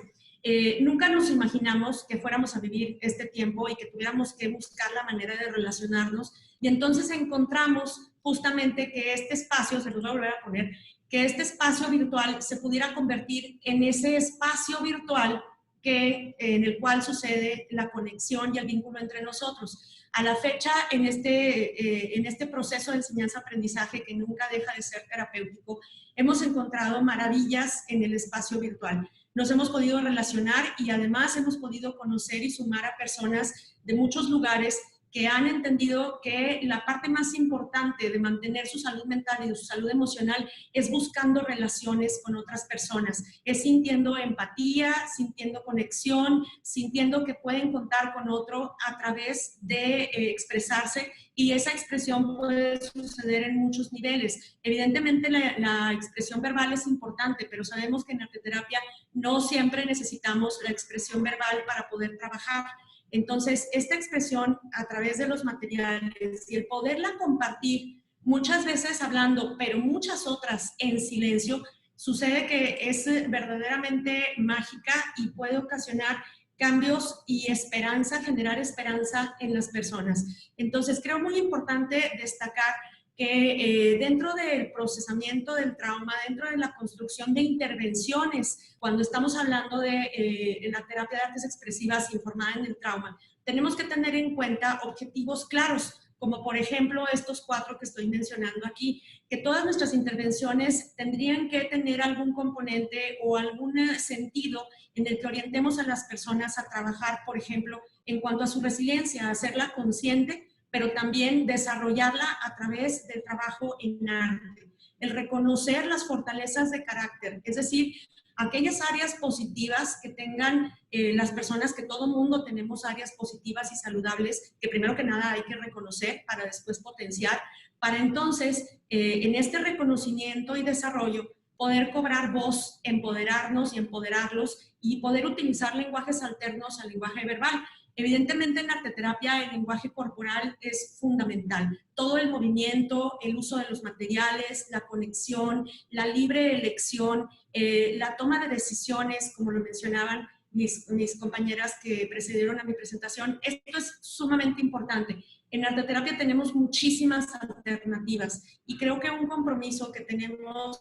nunca nos imaginamos que fuéramos a vivir este tiempo y que tuviéramos que buscar la manera de relacionarnos y entonces encontramos justamente que este espacio, se los voy a volver a poner, que este espacio virtual se pudiera convertir en ese espacio virtual en el cual sucede la conexión y el vínculo entre nosotros. A la fecha, en este proceso de enseñanza-aprendizaje que nunca deja de ser terapéutico, hemos encontrado maravillas en el espacio virtual. Nos hemos podido relacionar y además hemos podido conocer y sumar a personas de muchos lugares que han entendido que la parte más importante de mantener su salud mental y su salud emocional es buscando relaciones con otras personas, es sintiendo empatía, sintiendo conexión, sintiendo que pueden contar con otro a través de expresarse y esa expresión puede suceder en muchos niveles. Evidentemente la expresión verbal es importante, pero sabemos que en arteterapia no siempre necesitamos la expresión verbal para poder trabajar. Entonces, esta expresión a través de los materiales y el poderla compartir, muchas veces hablando, pero muchas otras en silencio, sucede que es verdaderamente mágica y puede ocasionar cambios y esperanza, generar esperanza en las personas. Entonces, creo muy importante destacar que dentro del procesamiento del trauma, dentro de la construcción de intervenciones, cuando estamos hablando de la terapia de artes expresivas informada en el trauma, tenemos que tener en cuenta objetivos claros, como por ejemplo estos 4 que estoy mencionando aquí, que todas nuestras intervenciones tendrían que tener algún componente o algún sentido en el que orientemos a las personas a trabajar, por ejemplo, en cuanto a su resiliencia, a hacerla consciente, pero también desarrollarla a través del trabajo en arte. El reconocer las fortalezas de carácter, es decir, aquellas áreas positivas que tengan las personas, que todo mundo tenemos áreas positivas y saludables, que primero que nada hay que reconocer para después potenciar, para entonces en este reconocimiento y desarrollo poder cobrar voz, empoderarnos y empoderarlos y poder utilizar lenguajes alternos al lenguaje verbal. Evidentemente en arteterapia el lenguaje corporal es fundamental. Todo el movimiento, el uso de los materiales, la conexión, la libre elección, la toma de decisiones, como lo mencionaban mis compañeras que precedieron a mi presentación, esto es sumamente importante. En arteterapia tenemos muchísimas alternativas y creo que un compromiso que tenemos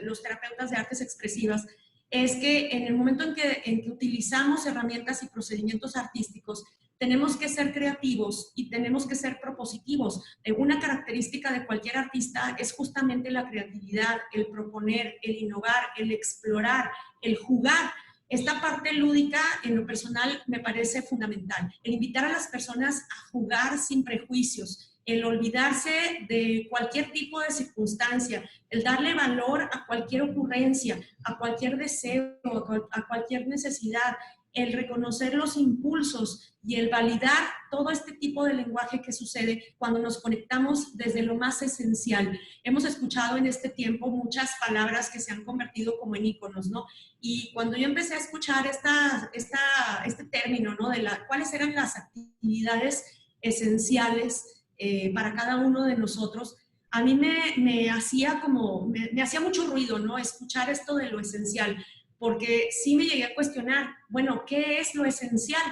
los terapeutas de artes expresivas es que en el momento en que utilizamos herramientas y procedimientos artísticos, tenemos que ser creativos y tenemos que ser propositivos. Una característica de cualquier artista es justamente la creatividad, el proponer, el innovar, el explorar, el jugar. Esta parte lúdica, en lo personal, me parece fundamental. El invitar a las personas a jugar sin prejuicios, el olvidarse de cualquier tipo de circunstancia, el darle valor a cualquier ocurrencia, a cualquier deseo, a cualquier necesidad, el reconocer los impulsos y el validar todo este tipo de lenguaje que sucede cuando nos conectamos desde lo más esencial. Hemos escuchado en este tiempo muchas palabras que se han convertido como en íconos, ¿no? Y cuando yo empecé a escuchar este término, ¿no? De cuáles eran las actividades esenciales para cada uno de nosotros, a mí me hacía mucho ruido, ¿no? Escuchar esto de lo esencial, porque sí me llegué a cuestionar, bueno, ¿qué es lo esencial?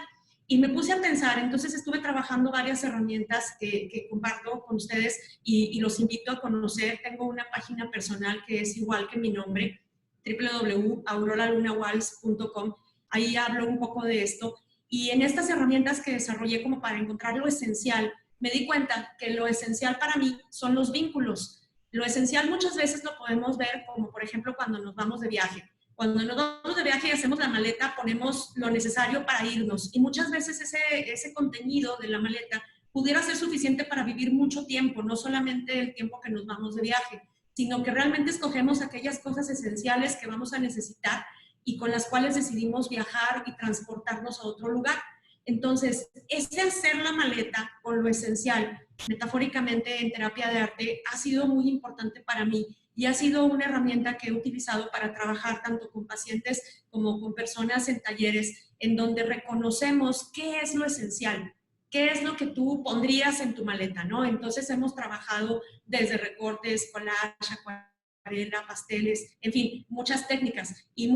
Y me puse a pensar, entonces estuve trabajando varias herramientas que comparto con ustedes y los invito a conocer. Tengo una página personal que es igual que mi nombre, www.auroralunawals.com. Ahí hablo un poco de esto. Y en estas herramientas que desarrollé como para encontrar lo esencial, me di cuenta que lo esencial para mí son los vínculos. Lo esencial muchas veces lo podemos ver como, por ejemplo, cuando nos vamos de viaje. Cuando nos vamos de viaje y hacemos la maleta, ponemos lo necesario para irnos. Y muchas veces ese contenido de la maleta pudiera ser suficiente para vivir mucho tiempo, no solamente el tiempo que nos vamos de viaje, sino que realmente escogemos aquellas cosas esenciales que vamos a necesitar y con las cuales decidimos viajar y transportarnos a otro lugar. Entonces, ese hacer la maleta con lo esencial, metafóricamente en terapia de arte, ha sido muy importante para mí y ha sido una herramienta que he utilizado para trabajar tanto con pacientes como con personas en talleres, en donde reconocemos qué es lo esencial, qué es lo que tú pondrías en tu maleta, ¿no? Entonces hemos trabajado desde recortes, collage, acuarela, pasteles, en fin, muchas técnicas y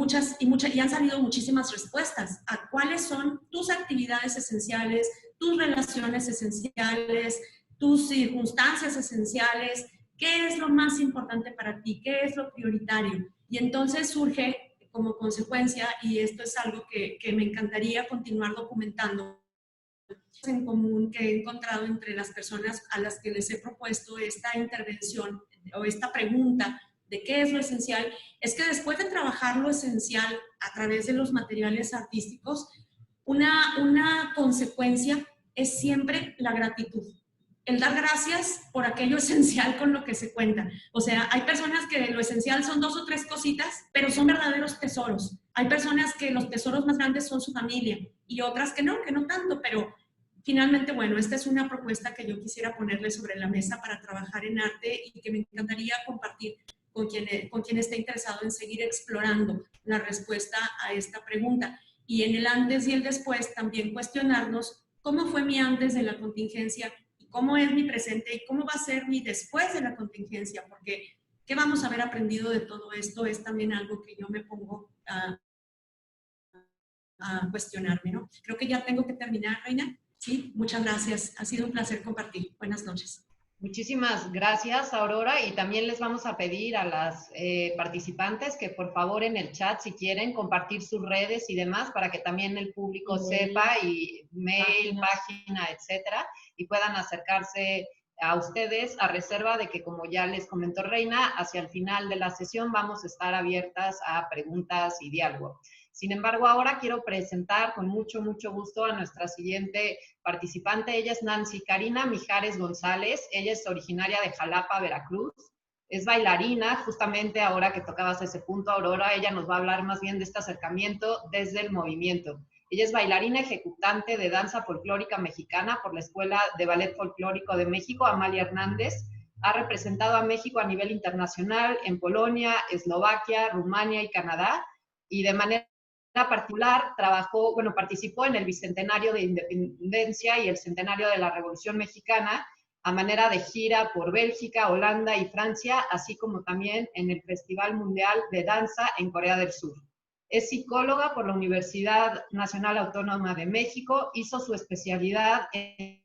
han salido muchísimas respuestas a cuáles son tus actividades esenciales, tus relaciones esenciales, tus circunstancias esenciales, qué es lo más importante para ti, qué es lo prioritario. Y entonces surge como consecuencia, y esto es algo que me encantaría continuar documentando, en común que he encontrado entre las personas a las que les he propuesto esta intervención o esta pregunta de qué es lo esencial, es que después de trabajar lo esencial a través de los materiales artísticos, una consecuencia es siempre la gratitud. El dar gracias por aquello esencial con lo que se cuenta. O sea, hay personas que lo esencial son 2 o 3 cositas, pero son verdaderos tesoros. Hay personas que los tesoros más grandes son su familia y otras que no tanto, pero finalmente, bueno, esta es una propuesta que yo quisiera ponerle sobre la mesa para trabajar en arte y que me encantaría compartir con quien esté interesado en seguir explorando la respuesta a esta pregunta. Y en el antes y el después también cuestionarnos cómo fue mi antes de la contingencia y cómo es mi presente y cómo va a ser mi después de la contingencia, porque qué vamos a haber aprendido de todo esto es también algo que yo me pongo a cuestionarme, ¿no? Creo que ya tengo que terminar, Reina. Sí, muchas gracias. Ha sido un placer compartir. Buenas noches. Muchísimas gracias, Aurora, y también les vamos a pedir a las participantes que por favor en el chat, si quieren, compartir sus redes y demás para que también el público sepa, y mail, página, etcétera, y puedan acercarse a ustedes a reserva de que, como ya les comentó Reina, hacia el final de la sesión vamos a estar abiertas a preguntas y diálogo. Sin embargo, ahora quiero presentar con mucho gusto a nuestra siguiente participante. Ella es Nancy Karina Mijares González. Ella es originaria de Jalapa, Veracruz. Es bailarina, justamente ahora que tocabas ese punto, Aurora, ella nos va a hablar más bien de este acercamiento desde el movimiento. Ella es bailarina ejecutante de danza folclórica mexicana por la Escuela de Ballet Folclórico de México, Amalia Hernández. Ha representado a México a nivel internacional en Polonia, Eslovaquia, Rumania y Canadá, y de manera particular participó en el Bicentenario de Independencia y el Centenario de la Revolución Mexicana a manera de gira por Bélgica, Holanda y Francia, así como también en el Festival Mundial de Danza en Corea del Sur. Es psicóloga por la Universidad Nacional Autónoma de México, hizo su especialidad en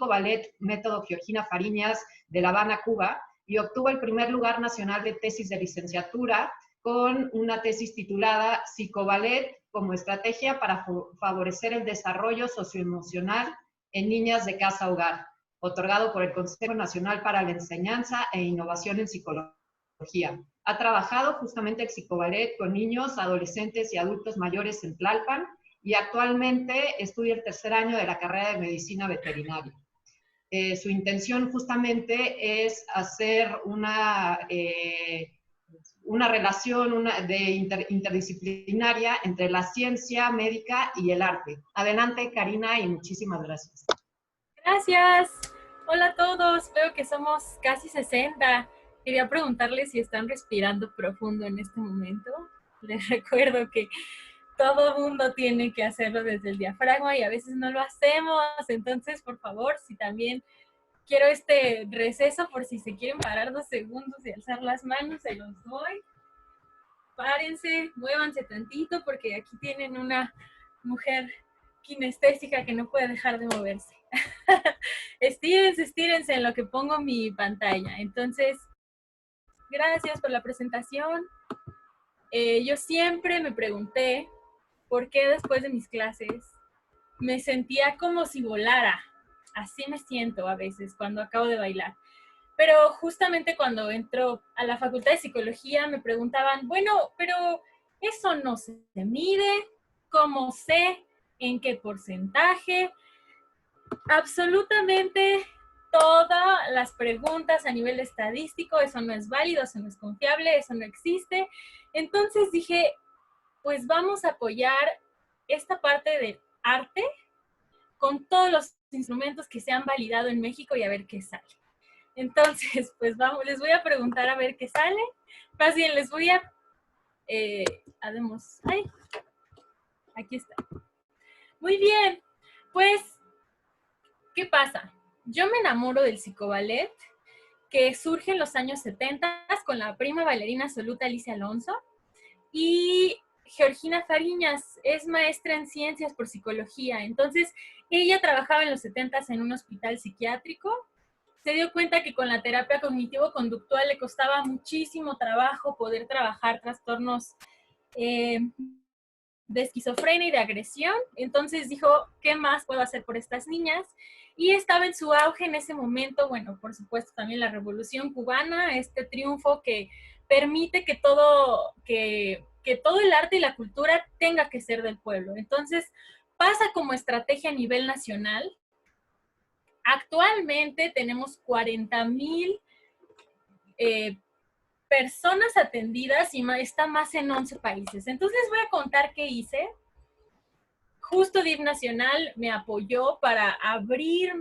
ballet método Georgina Fariñas de La Habana, Cuba, y obtuvo el primer lugar nacional de tesis de licenciatura con una tesis titulada Psicoballet como estrategia para favorecer el desarrollo socioemocional en niñas de casa-hogar, otorgado por el Consejo Nacional para la Enseñanza e Innovación en Psicología. Ha trabajado justamente el psicoballet con niños, adolescentes y adultos mayores en Tlalpan, y actualmente estudia el 3er año de la carrera de Medicina Veterinaria. Su intención justamente es hacer una relación interdisciplinaria entre la ciencia médica y el arte. Adelante, Karina, y muchísimas gracias. Gracias. Hola a todos. Veo que somos casi 60. Quería preguntarles si están respirando profundo en este momento. Les recuerdo que todo mundo tiene que hacerlo desde el diafragma y a veces no lo hacemos. Entonces, por favor, si también quiero este receso por si se quieren parar 2 segundos y alzar las manos, se los doy. Párense, muévanse tantito porque aquí tienen una mujer kinestésica que no puede dejar de moverse. Estírense en lo que pongo mi pantalla. Entonces, gracias por la presentación. Yo siempre me pregunté por qué después de mis clases me sentía como si volara. Así me siento a veces cuando acabo de bailar. Pero justamente cuando entro a la Facultad de Psicología me preguntaban, bueno, pero Eso no se mide. ¿Cómo sé? ¿En qué porcentaje? Absolutamente todas las preguntas a nivel estadístico, eso no es válido, eso no es confiable, eso no existe. Entonces dije, pues vamos a apoyar esta parte del arte con todos los instrumentos que se han validado en México y a ver qué sale. Entonces, pues vamos, les voy a preguntar a ver qué sale. Más bien, les voy a... ay, aquí está. Muy bien, pues, ¿qué pasa? Yo me enamoro del psicoballet, que surge en los años 70 con la prima bailarina absoluta Alicia Alonso, y Georgina Fariñas es maestra en ciencias por psicología. Entonces, ella trabajaba en los 70s en un hospital psiquiátrico. Se dio cuenta que con la terapia cognitivo-conductual le costaba muchísimo trabajo poder trabajar trastornos de esquizofrenia y de agresión. Entonces dijo, ¿qué más puedo hacer por estas niñas? Y estaba en su auge en ese momento, bueno, por supuesto también la Revolución Cubana, este triunfo que permite que todo el arte y la cultura tenga que ser del pueblo. Entonces pasa como estrategia a nivel nacional. Actualmente tenemos 40,000 personas atendidas y está más en 11 países. Entonces les voy a contar qué hice. Justo DIF Nacional me apoyó para abrir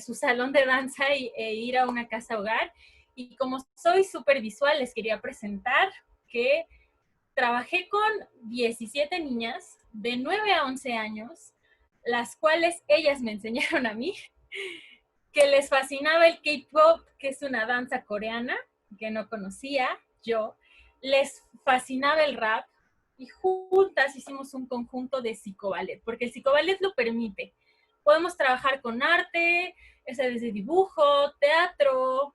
su salón de danza e ir a una casa hogar. Y como soy súper visual, les quería presentar que trabajé con 17 niñas de 9 a 11 años, las cuales ellas me enseñaron a mí, que les fascinaba el K-pop, que es una danza coreana, que no conocía yo, les fascinaba el rap, y juntas hicimos un conjunto de psicoballet, porque el psicoballet lo permite. Podemos trabajar con arte, desde dibujo, teatro,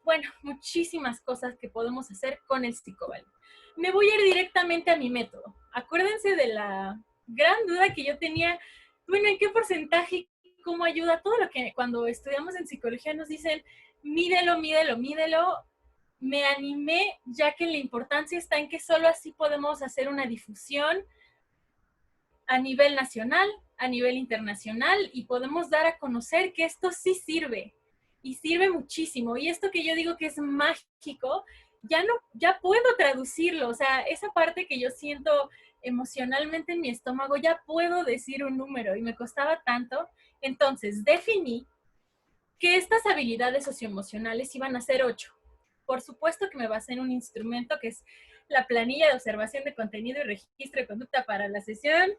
bueno, muchísimas cosas que podemos hacer con el psicoballet. Me voy a ir directamente a mi método. Acuérdense de la gran duda que yo tenía, bueno, ¿en qué porcentaje, cómo ayuda? Todo lo que cuando estudiamos en psicología nos dicen, mídelo, mídelo, mídelo. Me animé, ya que la importancia está en que solo así podemos hacer una difusión a nivel nacional, a nivel internacional, y podemos dar a conocer que esto sí sirve, y sirve muchísimo. Y esto que yo digo que es mágico, ya puedo traducirlo, o sea, esa parte que yo siento emocionalmente en mi estómago, ya puedo decir un número, y me costaba tanto. Entonces, definí que estas habilidades socioemocionales iban a ser 8. Por supuesto que me basé en un instrumento que es la planilla de observación de contenido y registro de conducta para la sesión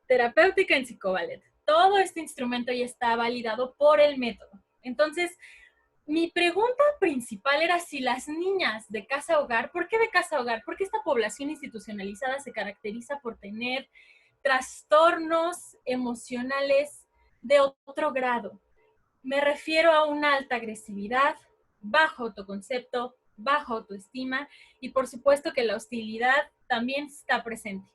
terapéutica en psicoballet. Todo este instrumento ya está validado por el método. Entonces, mi pregunta principal era si las niñas de casa hogar, ¿por qué de casa hogar? Porque esta población institucionalizada se caracteriza por tener trastornos emocionales de otro grado. Me refiero a una alta agresividad, bajo autoconcepto, bajo autoestima, y por supuesto que la hostilidad también está presente.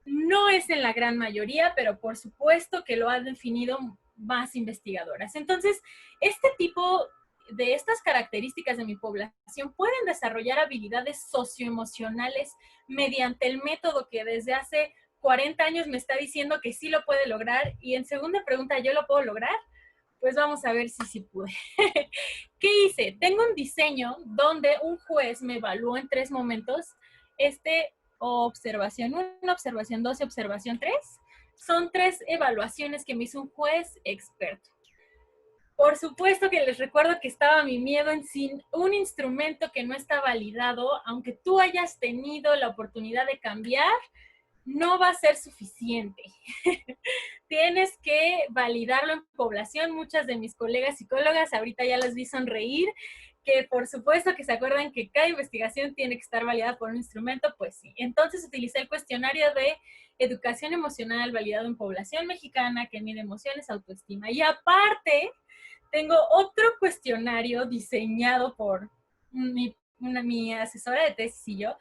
No es en la gran mayoría, pero por supuesto que lo han definido más investigadoras. Entonces, este tipo de estas características de mi población pueden desarrollar habilidades socioemocionales mediante el método que desde hace 40 años me está diciendo que sí lo puede lograr. Y en segunda pregunta, ¿yo lo puedo lograr? Pues vamos a ver si sí pude. ¿Qué hice? Tengo un diseño donde un juez me evaluó en 3 momentos. Observación 1, observación 2 y observación 3. Son 3 evaluaciones que me hizo un juez experto. Por supuesto que les recuerdo que estaba mi miedo en sin un instrumento que no está validado, aunque tú hayas tenido la oportunidad de cambiar, no va a ser suficiente. Tienes que validarlo en población. Muchas de mis colegas psicólogas ahorita ya las vi sonreír, que por supuesto que se acuerdan que cada investigación tiene que estar validada por un instrumento, pues sí. Entonces utilicé el cuestionario de educación emocional validado en población mexicana que mide emociones, autoestima. Y aparte, tengo otro cuestionario diseñado por mi asesora de tesis y yo,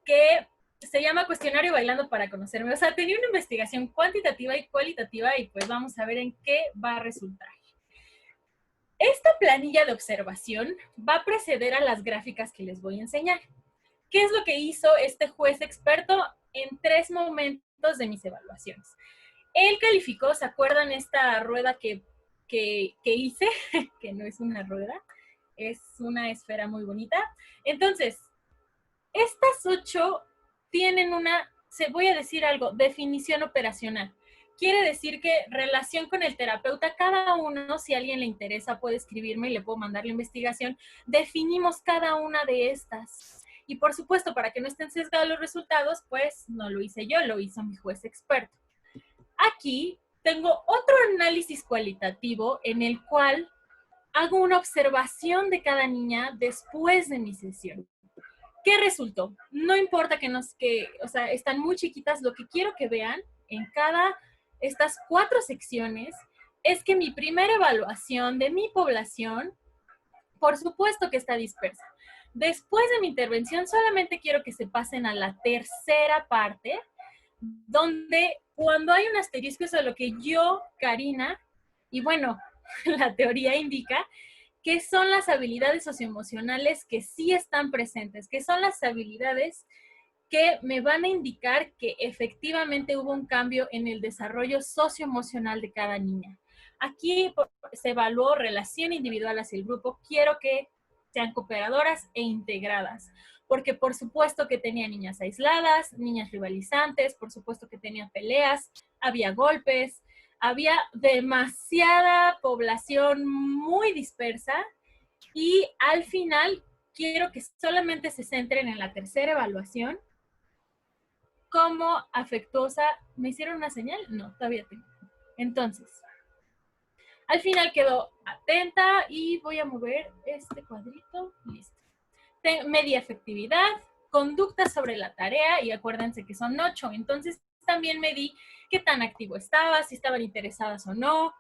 que se llama Cuestionario Bailando para Conocerme. O sea, tenía una investigación cuantitativa y cualitativa, y pues vamos a ver en qué va a resultar. Esta planilla de observación va a preceder a las gráficas que les voy a enseñar. ¿Qué es lo que hizo este juez experto en 3 momentos de mis evaluaciones? Él calificó, ¿se acuerdan esta rueda que hice? Que no es una rueda, es una esfera muy bonita. Entonces, estas 8 tienen una, voy a decir algo, definición operacional. Quiere decir que relación con el terapeuta, cada uno, si a alguien le interesa, puede escribirme y le puedo mandar la investigación. Definimos cada una de estas. Y por supuesto, para que no estén sesgados los resultados, pues no lo hice yo, lo hizo mi juez experto. Aquí tengo otro análisis cualitativo en el cual hago una observación de cada niña después de mi sesión. ¿Qué resultó? No importa o sea, están muy chiquitas, lo que quiero que vean en estas 4 secciones es que mi primera evaluación de mi población, por supuesto que está dispersa. Después de mi intervención, solamente quiero que se pasen a la tercera parte, donde cuando hay un asterisco, eso es lo que yo, Karina, y bueno, la teoría indica, que son las habilidades socioemocionales que sí están presentes, que son las habilidades que me van a indicar que efectivamente hubo un cambio en el desarrollo socioemocional de cada niña. Aquí se evaluó relación individual hacia el grupo. Quiero que sean cooperadoras e integradas, porque por supuesto que tenía niñas aisladas, niñas rivalizantes, por supuesto que tenía peleas, había golpes, había demasiada población muy dispersa y al final quiero que solamente se centren en la tercera evaluación como afectuosa. ¿Me hicieron una señal? No, todavía tengo. Entonces, al final quedó atenta y voy a mover este cuadrito. Listo. Media efectividad, conducta sobre la tarea, y acuérdense que son 8. Entonces, también medí qué tan activo estaba, si estaban interesadas o no,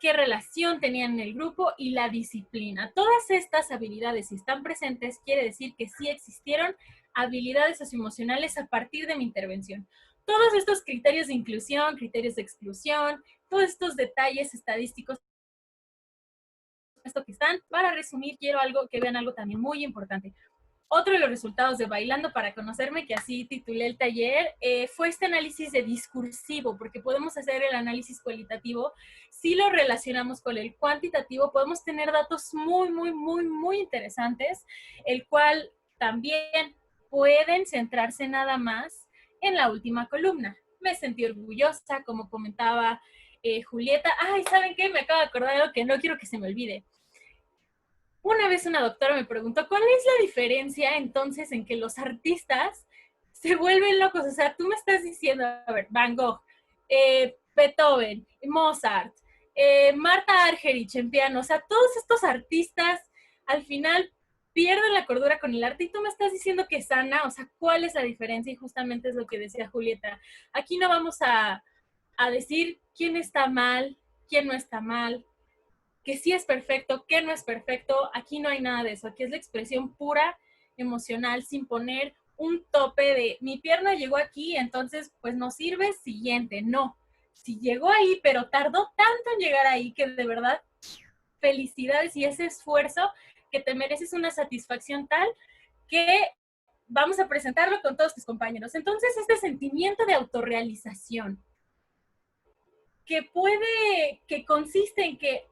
qué relación tenían en el grupo y la disciplina. Todas estas habilidades, si están presentes, quiere decir que sí existieron habilidades socioemocionales a partir de mi intervención. Todos estos criterios de inclusión, criterios de exclusión, todos estos detalles estadísticos, esto que están, para resumir, quiero que vean algo también muy importante. Otro de los resultados de Bailando para Conocerme, que así titulé el taller, fue este análisis de discursivo, porque podemos hacer el análisis cualitativo. Si lo relacionamos con el cuantitativo, podemos tener datos muy, muy, muy, muy interesantes, el cual también pueden centrarse nada más en la última columna. Me sentí orgullosa, como comentaba Julieta. Ay, ¿saben qué? Me acabo de acordar de algo que no quiero que se me olvide. Una vez una doctora me preguntó, ¿cuál es la diferencia entonces en que los artistas se vuelven locos? O sea, tú me estás diciendo, a ver, Van Gogh, Beethoven, Mozart, Marta Argerich en piano, o sea, todos estos artistas al final pierden la cordura con el arte y tú me estás diciendo que sana, o sea, ¿cuál es la diferencia? Y justamente es lo que decía Julieta. Aquí no vamos a decir quién está mal, quién no está mal, que sí es perfecto, que no es perfecto. Aquí no hay nada de eso. Aquí es la expresión pura emocional, sin poner un tope de mi pierna llegó aquí, entonces pues no sirve, siguiente. No, si llegó ahí, pero tardó tanto en llegar ahí que de verdad felicidades y ese esfuerzo que te mereces una satisfacción tal que vamos a presentarlo con todos tus compañeros. Entonces, este sentimiento de autorrealización que consiste en que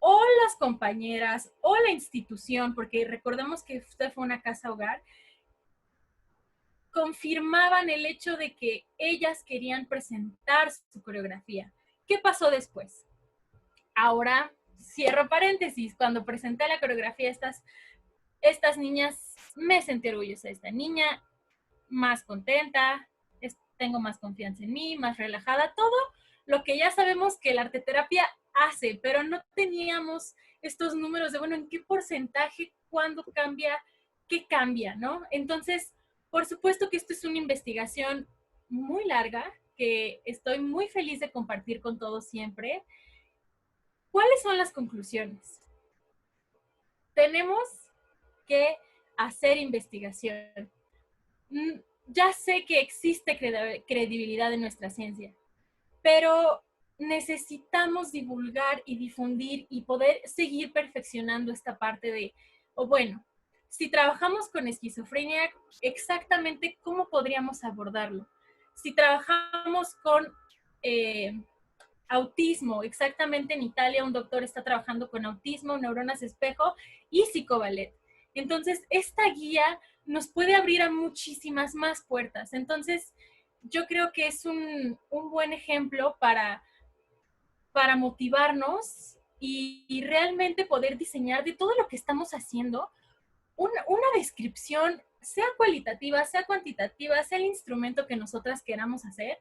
o las compañeras o la institución, porque recordemos que usted fue una casa hogar, confirmaban el hecho de que ellas querían presentar su coreografía. ¿Qué pasó después? Ahora, cierro paréntesis, cuando presenté la coreografía estas niñas, me sentí orgullosa de esta niña, más contenta, tengo más confianza en mí, más relajada, todo lo que ya sabemos que la arteterapia hace, pero no teníamos estos números de, bueno, ¿en qué porcentaje, cuándo cambia, qué cambia, no? Entonces, por supuesto que esto es una investigación muy larga, que estoy muy feliz de compartir con todos siempre. ¿Cuáles son las conclusiones? Tenemos que hacer investigación. Ya sé que existe credibilidad en nuestra ciencia, pero necesitamos divulgar y difundir y poder seguir perfeccionando esta parte de, bueno, Si trabajamos con esquizofrenia, exactamente cómo podríamos abordarlo. Si trabajamos con autismo, exactamente en Italia un doctor está trabajando con autismo, neuronas espejo y psicoballet. Entonces, esta guía nos puede abrir a muchísimas más puertas. Entonces, yo creo que es un buen ejemplo para motivarnos y realmente poder diseñar de todo lo que estamos haciendo una descripción, sea cualitativa, sea cuantitativa, sea el instrumento que nosotras queramos hacer,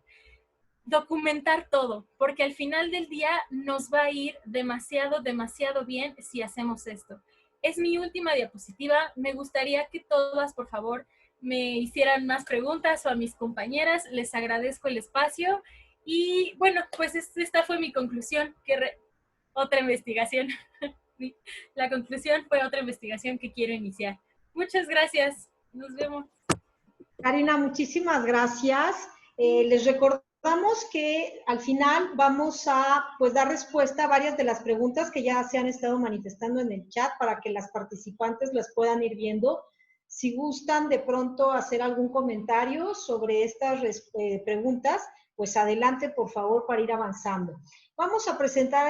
documentar todo, porque al final del día nos va a ir demasiado, demasiado bien si hacemos esto. Es mi última diapositiva. Me gustaría que todas, por favor, me hicieran más preguntas o a mis compañeras. Les agradezco el espacio. Y bueno, pues esta fue mi conclusión, otra investigación. La conclusión fue otra investigación que quiero iniciar. Muchas gracias. Nos vemos. Karina, muchísimas gracias. Les recordamos que al final vamos a pues, dar respuesta a varias de las preguntas que ya se han estado manifestando en el chat para que las participantes las puedan ir viendo. Si gustan de pronto hacer algún comentario sobre estas preguntas, pues adelante, por favor, para ir avanzando. Vamos a presentar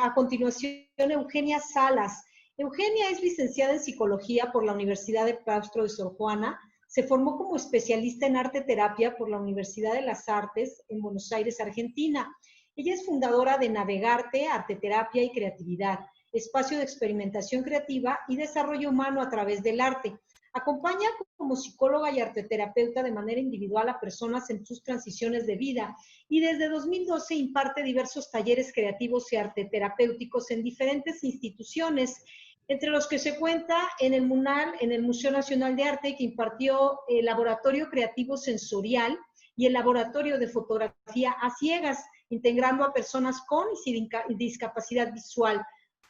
a continuación a Eugenia Salas. Eugenia es licenciada en Psicología por la Universidad de Claustro de Sor Juana. Se formó como especialista en arte terapia por la Universidad de las Artes en Buenos Aires, Argentina. Ella es fundadora de Navegarte, Arte Terapia y Creatividad, espacio de experimentación creativa y desarrollo humano a través del arte. Acompaña como psicóloga y arteterapeuta de manera individual a personas en sus transiciones de vida y desde 2012 imparte diversos talleres creativos y arteterapéuticos en diferentes instituciones, entre los que se cuenta en el MUNAL, en el Museo Nacional de Arte, que impartió el Laboratorio Creativo Sensorial y el Laboratorio de Fotografía a Ciegas, integrando a personas con y sin discapacidad visual.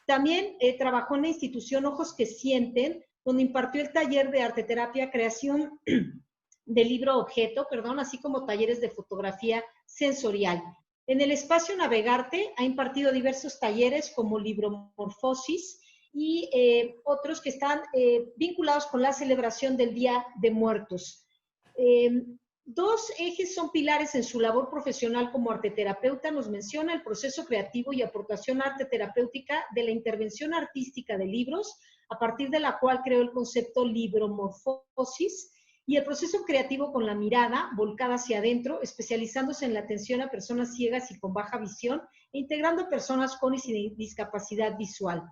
También trabajó en la institución Ojos que Sienten, donde impartió el taller de arteterapia, creación de libro objeto, así como talleres de fotografía sensorial. En el espacio Navegarte ha impartido diversos talleres como libromorfosis y otros que están vinculados con la celebración del Día de Muertos. Dos ejes son pilares en su labor profesional como arteterapeuta. Nos menciona el proceso creativo y aportación arte terapéutica de la intervención artística de libros, a partir de la cual creó el concepto libromorfosis, y el proceso creativo con la mirada volcada hacia adentro, especializándose en la atención a personas ciegas y con baja visión, e integrando personas con y sin discapacidad visual.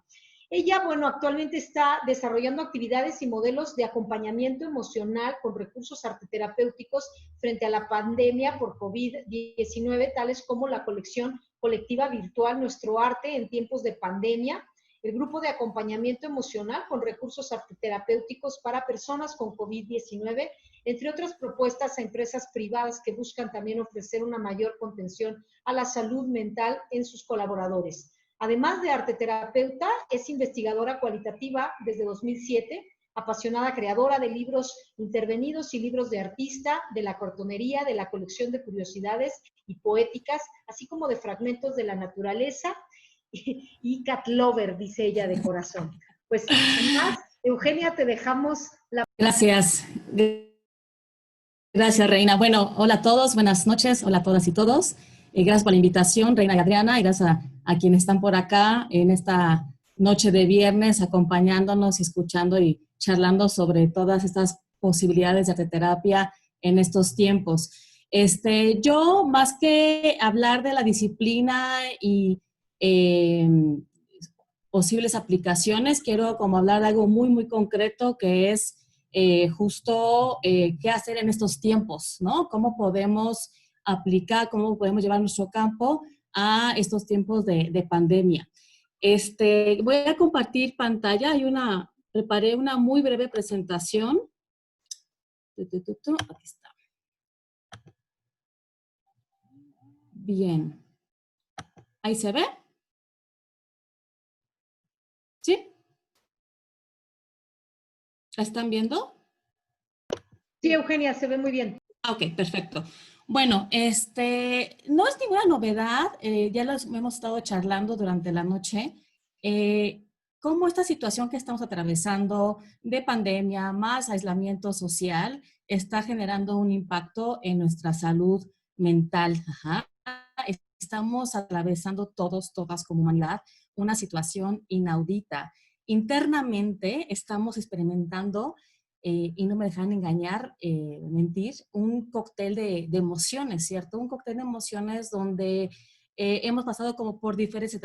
Ella, actualmente está desarrollando actividades y modelos de acompañamiento emocional con recursos arteterapéuticos frente a la pandemia por COVID-19, tales como la colección colectiva virtual Nuestro Arte en tiempos de pandemia, el grupo de acompañamiento emocional con recursos arteterapéuticos para personas con COVID-19, entre otras propuestas a empresas privadas que buscan también ofrecer una mayor contención a la salud mental en sus colaboradores. Además de arteterapeuta, es investigadora cualitativa desde 2007, apasionada creadora de libros intervenidos y libros de artista, de la cartonería, de la colección de curiosidades y poéticas, así como de fragmentos de la naturaleza, y cat lover, dice ella de corazón. Pues, sin más, Eugenia, te dejamos la... Gracias. Gracias, Reina. Bueno, hola a todos, buenas noches, hola a todas y todos. Gracias por la invitación, Reina y Adriana, y gracias a quienes están por acá en esta noche de viernes acompañándonos y escuchando y charlando sobre todas estas posibilidades de arteterapia en estos tiempos. Yo, más que hablar de la disciplina y posibles aplicaciones, quiero como hablar de algo muy, muy concreto que es justo qué hacer en estos tiempos, ¿no? Cómo podemos aplicar, cómo podemos llevar nuestro campo a estos tiempos de pandemia. Voy a compartir pantalla. Preparé una muy breve presentación. Aquí está. Bien. ¿Ahí se ve? ¿Sí? ¿La están viendo? Sí, Eugenia, se ve muy bien. Ok, perfecto. Bueno, no es ninguna novedad, ya lo hemos estado charlando durante la noche. cómo esta situación que estamos atravesando de pandemia más aislamiento social está generando un impacto en nuestra salud mental. Ajá. Estamos atravesando todos, todas como humanidad, una situación inaudita. Internamente estamos experimentando, y no me dejan engañar, mentir, un cóctel de emociones, ¿cierto? Un cóctel de emociones donde hemos pasado como por diferentes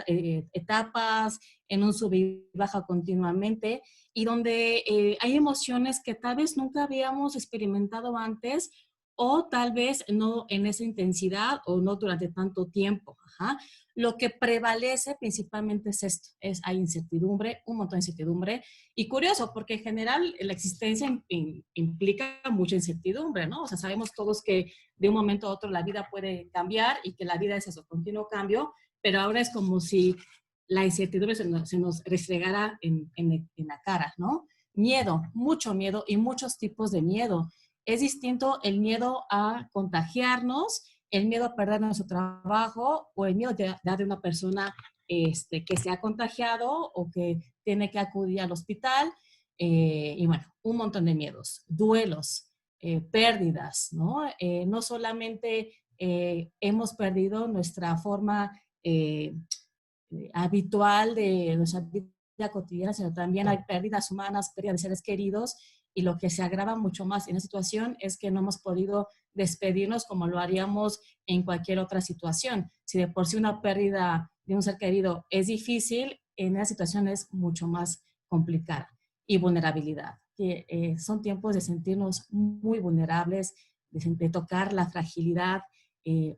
etapas, en un sub y baja continuamente, y donde hay emociones que tal vez nunca habíamos experimentado antes, o tal vez no en esa intensidad o no durante tanto tiempo. Ajá. Lo que prevalece principalmente es esto, hay incertidumbre, un montón de incertidumbre, y curioso, porque en general la existencia implica mucha incertidumbre, ¿no? O sea, sabemos todos que de un momento a otro la vida puede cambiar y que la vida es eso, continuo cambio, pero ahora es como si la incertidumbre se nos restregara en la cara, ¿no? Miedo, mucho miedo y muchos tipos de miedo. Es distinto el miedo a contagiarnos, el miedo a perder nuestro trabajo o el miedo de una persona que se ha contagiado o que tiene que acudir al hospital. Y bueno, un montón de miedos, duelos, pérdidas, ¿no? No solamente hemos perdido nuestra forma habitual de nuestra vida cotidiana, sino también hay pérdidas humanas, pérdidas de seres queridos, y lo que se agrava mucho más en la situación es que no hemos podido despedirnos como lo haríamos en cualquier otra situación. Si de por sí una pérdida de un ser querido es difícil, en esa situación es mucho más complicada. Y vulnerabilidad, que son tiempos de sentirnos muy vulnerables, de tocar la fragilidad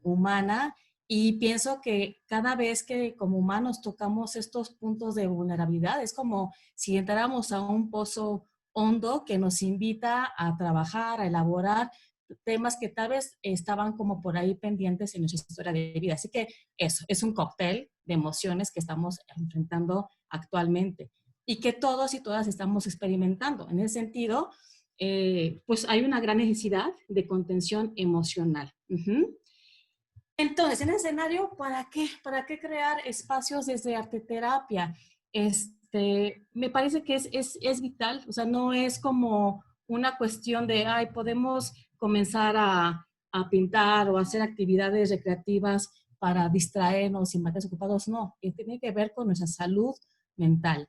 humana, y pienso que cada vez que como humanos tocamos estos puntos de vulnerabilidad, es como si entráramos a un pozo hondo que nos invita a trabajar, a elaborar temas que tal vez estaban como por ahí pendientes en nuestra historia de vida. Así que eso, es un cóctel de emociones que estamos enfrentando actualmente y que todos y todas estamos experimentando. En ese sentido, pues hay una gran necesidad de contención emocional. Entonces, en el escenario, ¿para qué? ¿Para qué crear espacios desde arteterapia? Me parece que es vital, o sea, no es como una cuestión de, ay, podemos comenzar a pintar o hacer actividades recreativas para distraernos y mantenernos ocupados, no, tiene que ver con nuestra salud mental.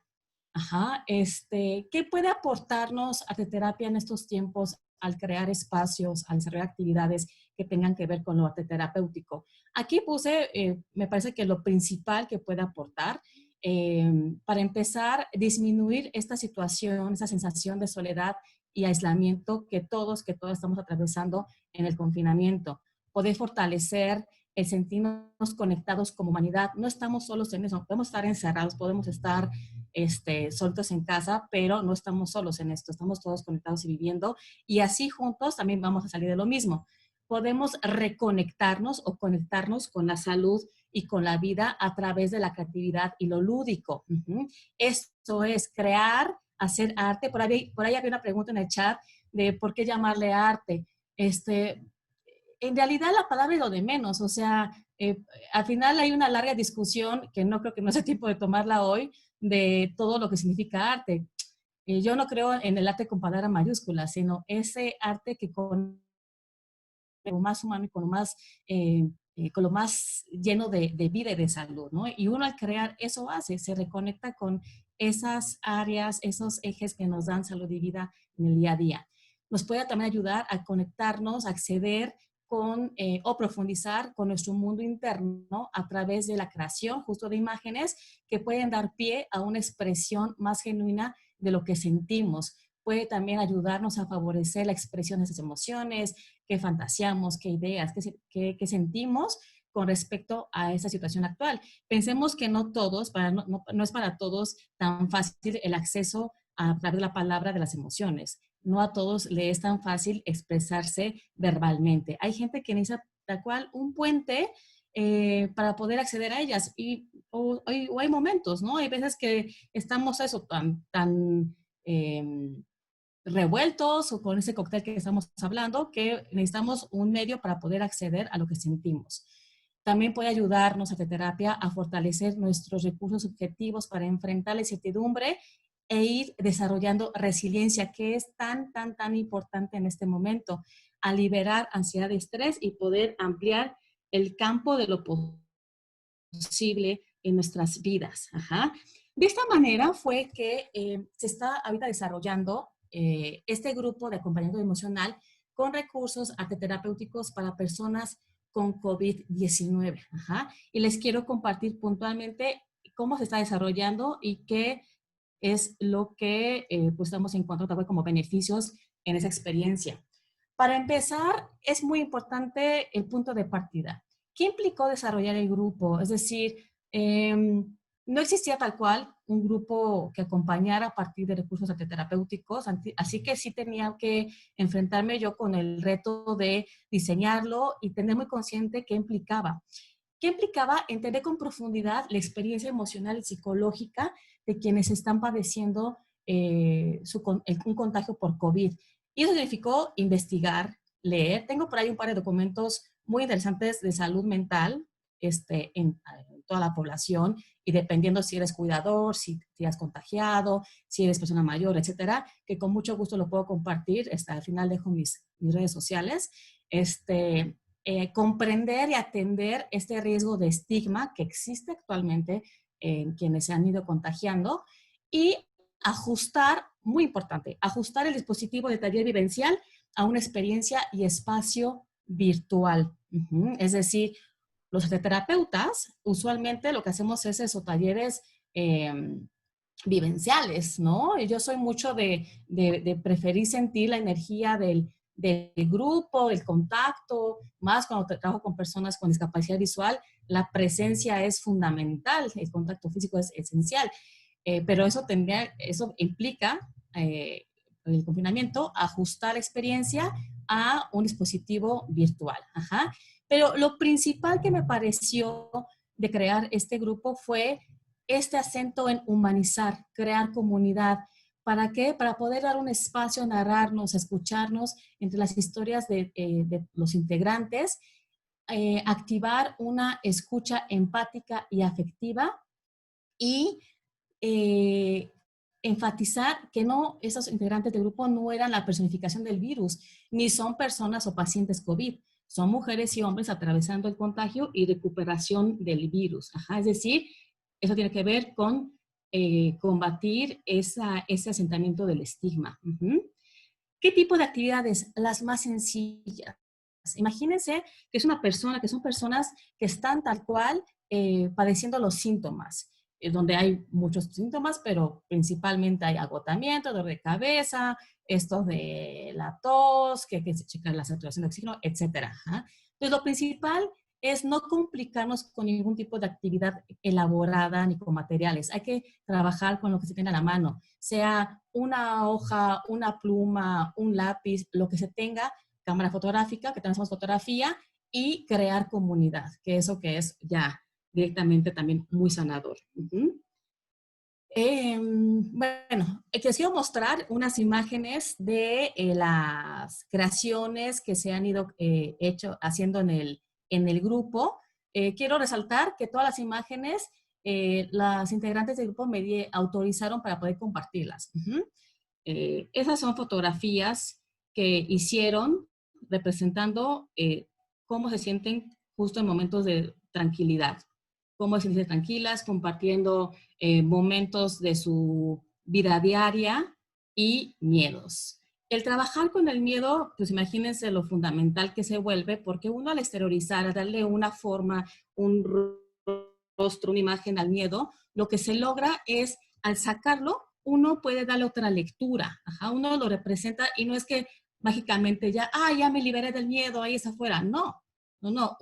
Ajá, ¿qué puede aportarnos arteterapia en estos tiempos al crear espacios, al desarrollar actividades que tengan que ver con lo arteterapéutico? Aquí puse, me parece que lo principal que puede aportar, para empezar, disminuir esta situación, esa sensación de soledad y aislamiento que todas estamos atravesando en el confinamiento. Poder fortalecer el sentirnos conectados como humanidad. No estamos solos en eso, podemos estar encerrados, podemos estar solitos en casa, pero no estamos solos en esto, estamos todos conectados y viviendo, y así juntos también vamos a salir de lo mismo. Podemos reconectarnos o conectarnos con la salud y con la vida a través de la creatividad y lo lúdico. Esto es crear, hacer arte. Por ahí había una pregunta en el chat de por qué llamarle arte. En realidad la palabra es lo de menos, o sea, al final hay una larga discusión que no creo que no sea tiempo de tomarla hoy, de todo lo que significa arte. Yo no creo en el arte con palabra mayúscula, sino ese arte que con lo más humano y con lo más lleno de vida y de salud, ¿no? Y uno al crear eso se reconecta con esas áreas, esos ejes que nos dan salud y vida en el día a día. Nos puede también ayudar a conectarnos, a acceder con o profundizar con nuestro mundo interno a través de la creación justo de imágenes que pueden dar pie a una expresión más genuina de lo que sentimos. Puede también ayudarnos a favorecer la expresión de esas emociones, qué fantaseamos, qué ideas, qué sentimos con respecto a esa situación actual. Pensemos que no todos, no es para todos tan fácil el acceso a través de la palabra de las emociones. No a todos le es tan fácil expresarse verbalmente. Hay gente que necesita tal cual un puente para poder acceder a ellas. O hay momentos, ¿no? Hay veces que estamos eso tan revueltos o con ese cóctel que estamos hablando, que necesitamos un medio para poder acceder a lo que sentimos. También puede ayudarnos a terapia a fortalecer nuestros recursos subjetivos para enfrentar la incertidumbre e ir desarrollando resiliencia, que es tan importante en este momento, a liberar ansiedad y estrés y poder ampliar el campo de lo posible en nuestras vidas. Ajá. De esta manera fue que se está ahorita desarrollando este grupo de acompañamiento emocional con recursos arteterapéuticos para personas con COVID-19. Ajá. Y les quiero compartir puntualmente cómo se está desarrollando y qué es lo que pues estamos encontrando como beneficios en esa experiencia. Para empezar, es muy importante el punto de partida. ¿Qué implicó desarrollar el grupo? Es decir, no existía tal cual un grupo que acompañara a partir de recursos arteterapéuticos, así que sí tenía que enfrentarme yo con el reto de diseñarlo y tener muy consciente qué implicaba. ¿Qué implicaba? Entender con profundidad la experiencia emocional y psicológica de quienes están padeciendo un contagio por COVID. Y eso significó investigar, leer. Tengo por ahí un par de documentos muy interesantes de salud mental en toda la población, y dependiendo si eres cuidador, si te has contagiado, si eres persona mayor, etcétera, que con mucho gusto lo puedo compartir. Al final dejo mis redes sociales. Comprender y atender este riesgo de estigma que existe actualmente en quienes se han ido contagiando, y ajustar, muy importante, ajustar el dispositivo de taller vivencial a una experiencia y espacio virtual. Es decir, los terapeutas usualmente lo que hacemos es esos talleres vivenciales, ¿no? Yo soy mucho de preferir sentir la energía del grupo, del contacto, más cuando trabajo con personas con discapacidad visual, la presencia es fundamental, el contacto físico es esencial, pero eso implica el confinamiento, ajustar la experiencia a un dispositivo virtual. Ajá. Pero lo principal que me pareció de crear este grupo fue este acento en humanizar, crear comunidad. ¿Para qué? Para poder dar un espacio, narrarnos, escucharnos entre las historias de los integrantes, activar una escucha empática y afectiva y enfatizar que esos integrantes del grupo no eran la personificación del virus, ni son personas o pacientes COVID. Son mujeres y hombres atravesando el contagio y recuperación del virus. Ajá, es decir, eso tiene que ver con combatir ese asentamiento del estigma. ¿Qué tipo de actividades? Las más sencillas. Imagínense que son personas que están tal cual padeciendo los síntomas, donde hay muchos síntomas, pero principalmente hay agotamiento, dolor de cabeza, esto de la tos, que se checa la saturación de oxígeno, etc. Entonces, lo principal es no complicarnos con ningún tipo de actividad elaborada ni con materiales. Hay que trabajar con lo que se tiene a la mano, sea una hoja, una pluma, un lápiz, lo que se tenga, cámara fotográfica, que tenemos fotografía, y crear comunidad, que eso que es ya directamente también muy sanador. Bueno, les quiero mostrar unas imágenes de las creaciones que se han ido haciendo en el grupo. Quiero resaltar que todas las imágenes las integrantes del grupo me autorizaron para poder compartirlas. Esas son fotografías que hicieron representando cómo se sienten justo en momentos de tranquilidad, cómo se sienten tranquilas, compartiendo momentos de su vida diaria y miedos. El trabajar con el miedo, pues imagínense lo fundamental que se vuelve, porque uno al exteriorizar, a darle una forma, un rostro, una imagen al miedo, lo que se logra es, al sacarlo, uno puede darle otra lectura. Ajá, uno lo representa y no es que mágicamente ya me liberé del miedo, ahí está afuera. No.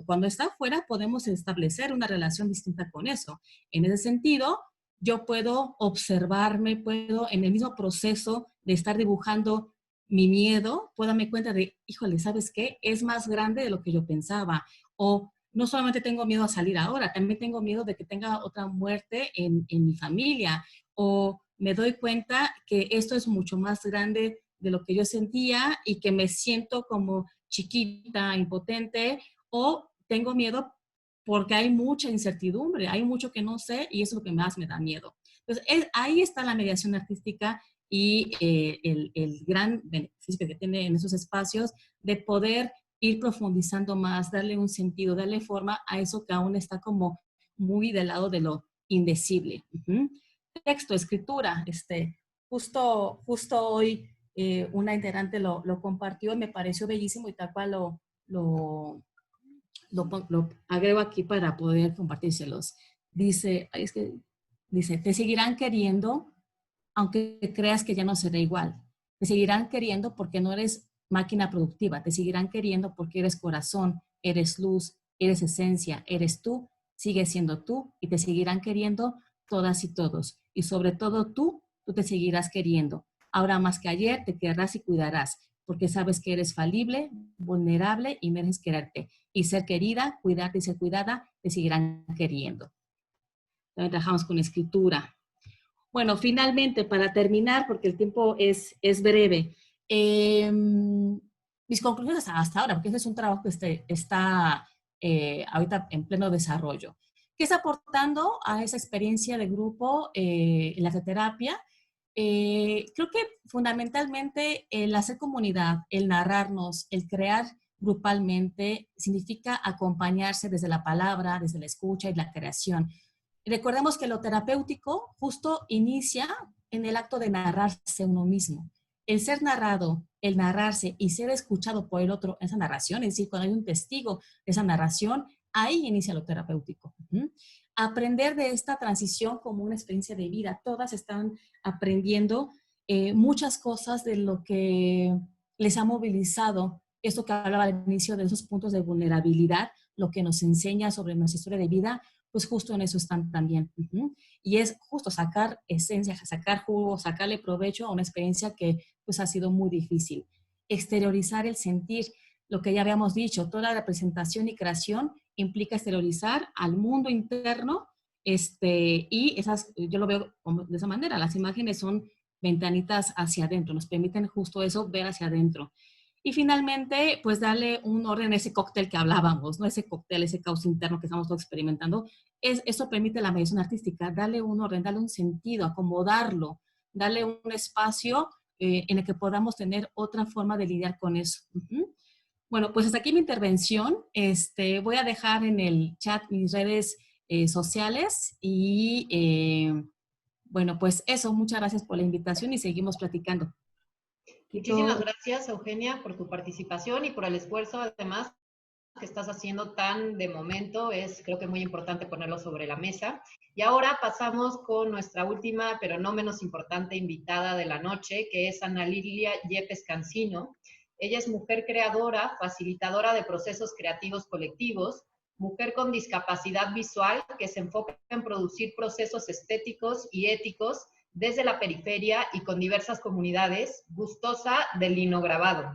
Cuando está afuera podemos establecer una relación distinta con eso. En ese sentido, yo puedo observarme, puedo en el mismo proceso de estar dibujando mi miedo, puedo darme cuenta de, híjole, ¿sabes qué? Es más grande de lo que yo pensaba. O no solamente tengo miedo a salir ahora, también tengo miedo de que tenga otra muerte en mi familia. O me doy cuenta que esto es mucho más grande de lo que yo sentía y que me siento como chiquita, impotente, o tengo miedo porque hay mucha incertidumbre, hay mucho que no sé y eso es lo que más me da miedo. Entonces, ahí está la mediación artística y el gran beneficio que tiene en esos espacios de poder ir profundizando más, darle un sentido, darle forma a eso que aún está como muy del lado de lo indecible. Texto, escritura, justo hoy una integrante lo compartió y me pareció bellísimo y tal cual lo agrego aquí para poder compartírselos. Dice, te seguirán queriendo aunque creas que ya no será igual. Te seguirán queriendo porque no eres máquina productiva, te seguirán queriendo porque eres corazón, eres luz, eres esencia, eres tú, sigues siendo tú y te seguirán queriendo todas y todos. Y sobre todo tú te seguirás queriendo. Ahora más que ayer te querrás y cuidarás, porque sabes que eres falible, vulnerable y mereces quererte. Y ser querida, cuidarte y ser cuidada, te seguirán queriendo. También trabajamos con escritura. Bueno, finalmente, para terminar, porque el tiempo es breve, mis conclusiones hasta ahora, porque este es un trabajo que está ahorita en pleno desarrollo. ¿Qué está aportando a esa experiencia de grupo en la terapia? Creo que fundamentalmente el hacer comunidad, el narrarnos, el crear grupalmente, significa acompañarse desde la palabra, desde la escucha y la creación. Recordemos que lo terapéutico justo inicia en el acto de narrarse uno mismo. El ser narrado, el narrarse y ser escuchado por el otro, esa narración, es decir, cuando hay un testigo de esa narración, ahí inicia lo terapéutico. Aprender de esta transición como una experiencia de vida. Todas están aprendiendo muchas cosas de lo que les ha movilizado. Esto que hablaba al inicio de esos puntos de vulnerabilidad, lo que nos enseña sobre nuestra historia de vida, pues justo en eso están también. Y es justo sacar esencia, sacar jugo, sacarle provecho a una experiencia que pues ha sido muy difícil. Exteriorizar el sentir, lo que ya habíamos dicho, toda la representación y creación implica exteriorizar al mundo interno y yo lo veo de esa manera, las imágenes son ventanitas hacia adentro, nos permiten justo eso, ver hacia adentro. Y finalmente, pues darle un orden a ese cóctel que hablábamos, ¿no? Ese cóctel, ese caos interno que estamos todos experimentando. Eso permite la mediación artística, darle un orden, darle un sentido, acomodarlo, darle un espacio en el que podamos tener otra forma de lidiar con eso. Bueno, pues hasta aquí mi intervención. Voy a dejar en el chat mis redes sociales y bueno, pues eso, muchas gracias por la invitación y seguimos platicando. Muchísimas gracias, Eugenia, por tu participación y por el esfuerzo, además, que estás haciendo tan de momento. Creo que muy importante ponerlo sobre la mesa. Y ahora pasamos con nuestra última, pero no menos importante invitada de la noche, que es Ana Lilia Yepes Cancino. Ella es mujer creadora, facilitadora de procesos creativos colectivos, mujer con discapacidad visual que se enfoca en producir procesos estéticos y éticos desde la periferia y con diversas comunidades, gustosa del linograbado.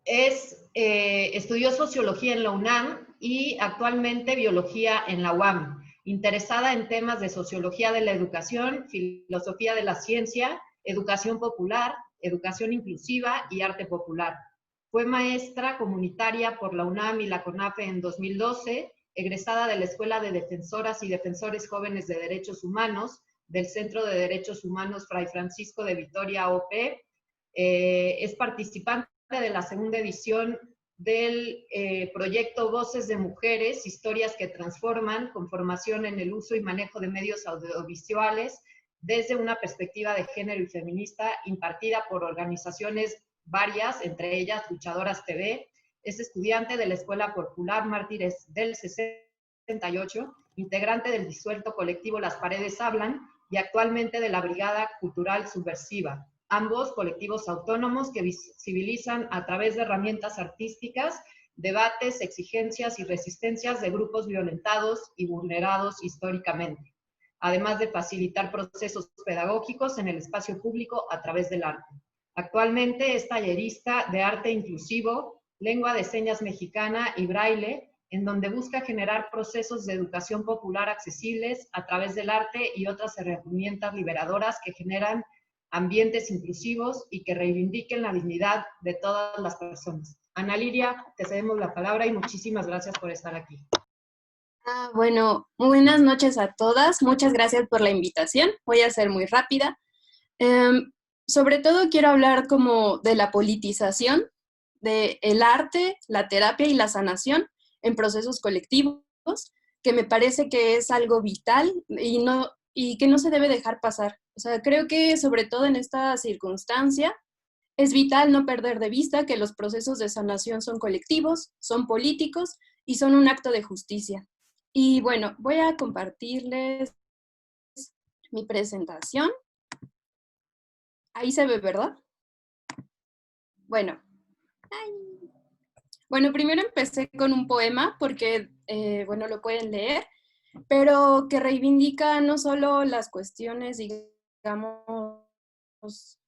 Estudió sociología en la UNAM y actualmente biología en la UAM, interesada en temas de sociología de la educación, filosofía de la ciencia, educación popular, educación inclusiva y arte popular. Fue maestra comunitaria por la UNAM y la CONAFE en 2012, egresada de la Escuela de Defensoras y Defensores Jóvenes de Derechos Humanos, del Centro de Derechos Humanos Fray Francisco de Vitoria, OP. Es participante de la segunda edición del proyecto Voces de Mujeres, Historias que Transforman, con formación en el uso y manejo de medios audiovisuales desde una perspectiva de género y feminista, impartida por organizaciones varias, entre ellas Luchadoras TV. Es estudiante de la Escuela Popular Mártires del 68, integrante del disuelto colectivo Las Paredes Hablan y actualmente de la Brigada Cultural Subversiva. Ambos colectivos autónomos que visibilizan a través de herramientas artísticas, debates, exigencias y resistencias de grupos violentados y vulnerados históricamente, además de facilitar procesos pedagógicos en el espacio público a través del arte. Actualmente es tallerista de arte inclusivo, lengua de señas mexicana y braille, en donde busca generar procesos de educación popular accesibles a través del arte y otras herramientas liberadoras que generan ambientes inclusivos y que reivindiquen la dignidad de todas las personas. Ana Lilia, te cedemos la palabra y muchísimas gracias por estar aquí. Bueno, buenas noches a todas. Muchas gracias por la invitación. Voy a ser muy rápida. Sobre todo quiero hablar como de la politización del arte, la terapia y la sanación en procesos colectivos, que me parece que es algo vital y que no se debe dejar pasar. O sea, creo que sobre todo en esta circunstancia es vital no perder de vista que los procesos de sanación son colectivos, son políticos y son un acto de justicia. Y bueno, voy a compartirles mi presentación. Ahí se ve, ¿verdad? Bueno. Bueno, primero empecé con un poema porque, bueno, lo pueden leer, pero que reivindica no solo las cuestiones, digamos,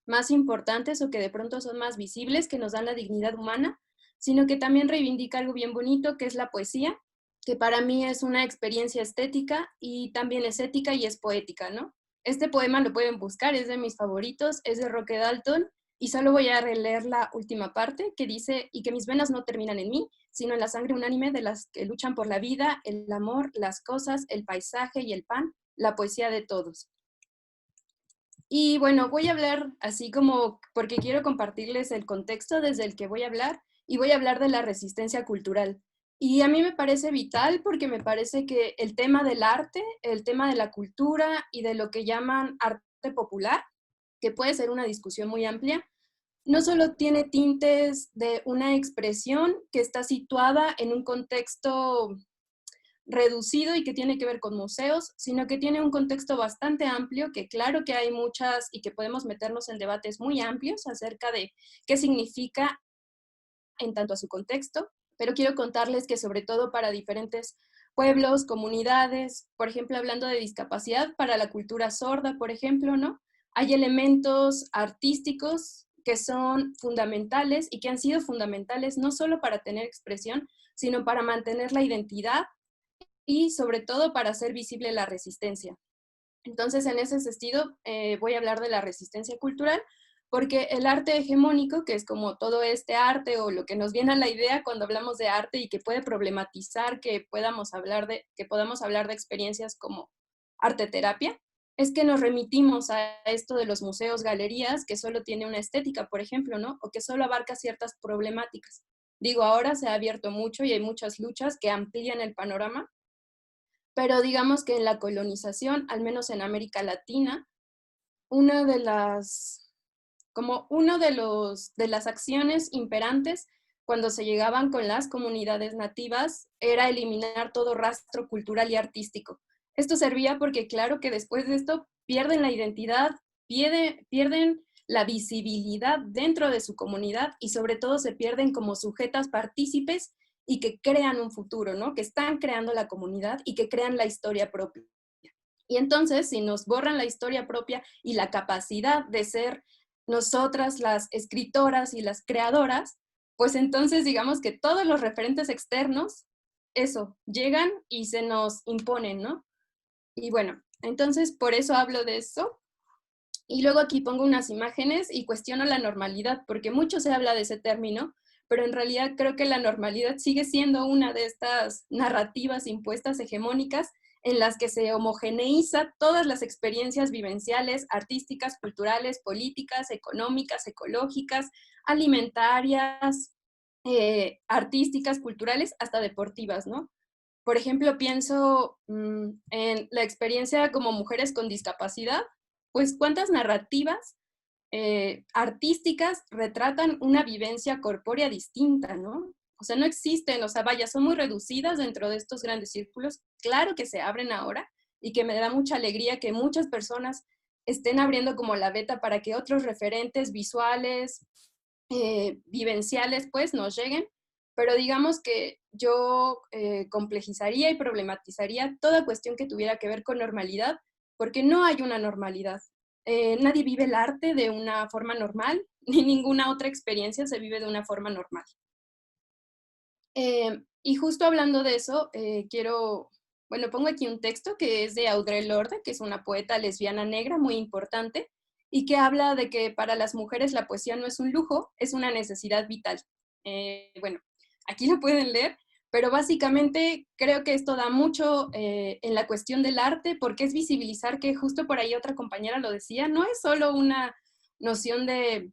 más importantes o que de pronto son más visibles, que nos dan la dignidad humana, sino que también reivindica algo bien bonito, que es la poesía, que para mí es una experiencia estética y también es ética y es poética, ¿no? Este poema lo pueden buscar, es de mis favoritos, es de Roque Dalton, y solo voy a releer la última parte, que dice: y que mis venas no terminan en mí, sino en la sangre unánime de las que luchan por la vida, el amor, las cosas, el paisaje y el pan, la poesía de todos. Y bueno, voy a hablar así como, porque quiero compartirles el contexto desde el que voy a hablar, y voy a hablar de la resistencia cultural. Y a mí me parece vital porque me parece que el tema del arte, el tema de la cultura y de lo que llaman arte popular, que puede ser una discusión muy amplia, no solo tiene tintes de una expresión que está situada en un contexto reducido y que tiene que ver con museos, sino que tiene un contexto bastante amplio, que claro que hay muchas y que podemos meternos en debates muy amplios acerca de qué significa en tanto a su contexto, pero quiero contarles que sobre todo para diferentes pueblos, comunidades, por ejemplo, hablando de discapacidad, para la cultura sorda, por ejemplo, ¿no? Hay elementos artísticos que son fundamentales y que han sido fundamentales no solo para tener expresión, sino para mantener la identidad y sobre todo para hacer visible la resistencia. Entonces, en ese sentido, voy a hablar de la resistencia cultural, porque el arte hegemónico, que es como todo este arte o lo que nos viene a la idea cuando hablamos de arte y que puede problematizar que podamos hablar de experiencias como arte terapia, es que nos remitimos a esto de los museos, galerías, que solo tiene una estética, por ejemplo, ¿no? O que solo abarca ciertas problemáticas. Digo, ahora se ha abierto mucho y hay muchas luchas que amplían el panorama, pero digamos que en la colonización, al menos en América Latina, una de las acciones imperantes cuando se llegaban con las comunidades nativas era eliminar todo rastro cultural y artístico. Esto servía porque claro que después de esto pierden la identidad, pierden la visibilidad dentro de su comunidad y sobre todo se pierden como sujetas partícipes y que crean un futuro, ¿no? Que están creando la comunidad y que crean la historia propia. Y entonces, si nos borran la historia propia y la capacidad de ser nosotras las escritoras y las creadoras, pues entonces digamos que todos los referentes externos, eso, llegan y se nos imponen, ¿no? Y bueno, entonces por eso hablo de eso. Y luego aquí pongo unas imágenes y cuestiono la normalidad, porque mucho se habla de ese término, pero en realidad creo que la normalidad sigue siendo una de estas narrativas impuestas hegemónicas en las que se homogeneiza todas las experiencias vivenciales, artísticas, culturales, políticas, económicas, ecológicas, alimentarias, artísticas, culturales, hasta deportivas, ¿no? Por ejemplo, pienso en la experiencia como mujeres con discapacidad, pues cuántas narrativas artísticas retratan una vivencia corpórea distinta, ¿no? O sea, no existen, o sea, vaya, son muy reducidas dentro de estos grandes círculos. Claro que se abren ahora y que me da mucha alegría que muchas personas estén abriendo como la veta para que otros referentes visuales, vivenciales, pues, nos lleguen. Pero digamos que yo complejizaría y problematizaría toda cuestión que tuviera que ver con normalidad, porque no hay una normalidad. Nadie vive el arte de una forma normal, ni ninguna otra experiencia se vive de una forma normal. Y justo hablando de eso, pongo aquí un texto que es de Audre Lorde, que es una poeta lesbiana negra muy importante, y que habla de que para las mujeres la poesía no es un lujo, es una necesidad vital. Bueno, aquí lo pueden leer, pero básicamente creo que esto da mucho en la cuestión del arte, porque es visibilizar que justo por ahí otra compañera lo decía, no es solo una noción de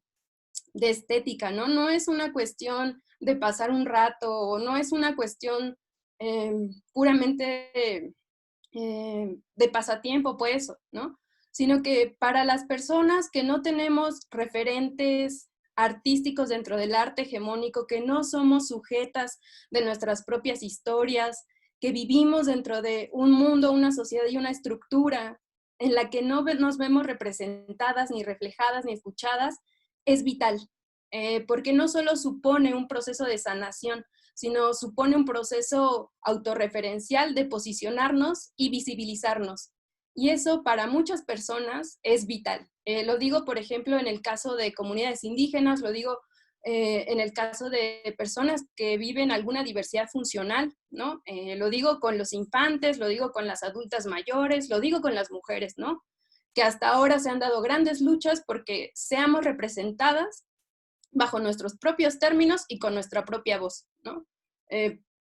estética, ¿no? No es una cuestión de pasar un rato, o no es una cuestión puramente de pasatiempo, pues, ¿no? Sino que para las personas que no tenemos referentes artísticos dentro del arte hegemónico, que no somos sujetas de nuestras propias historias, que vivimos dentro de un mundo, una sociedad y una estructura en la que no nos vemos representadas, ni reflejadas, ni escuchadas, es vital, porque no solo supone un proceso de sanación, sino supone un proceso autorreferencial de posicionarnos y visibilizarnos. Y eso para muchas personas es vital. Lo digo, por ejemplo, en el caso de comunidades indígenas, lo digo en el caso de personas que viven alguna diversidad funcional, ¿no? Lo digo con los infantes, lo digo con las adultas mayores, lo digo con las mujeres, ¿no? Que hasta ahora se han dado grandes luchas porque seamos representadas bajo nuestros propios términos y con nuestra propia voz, ¿no?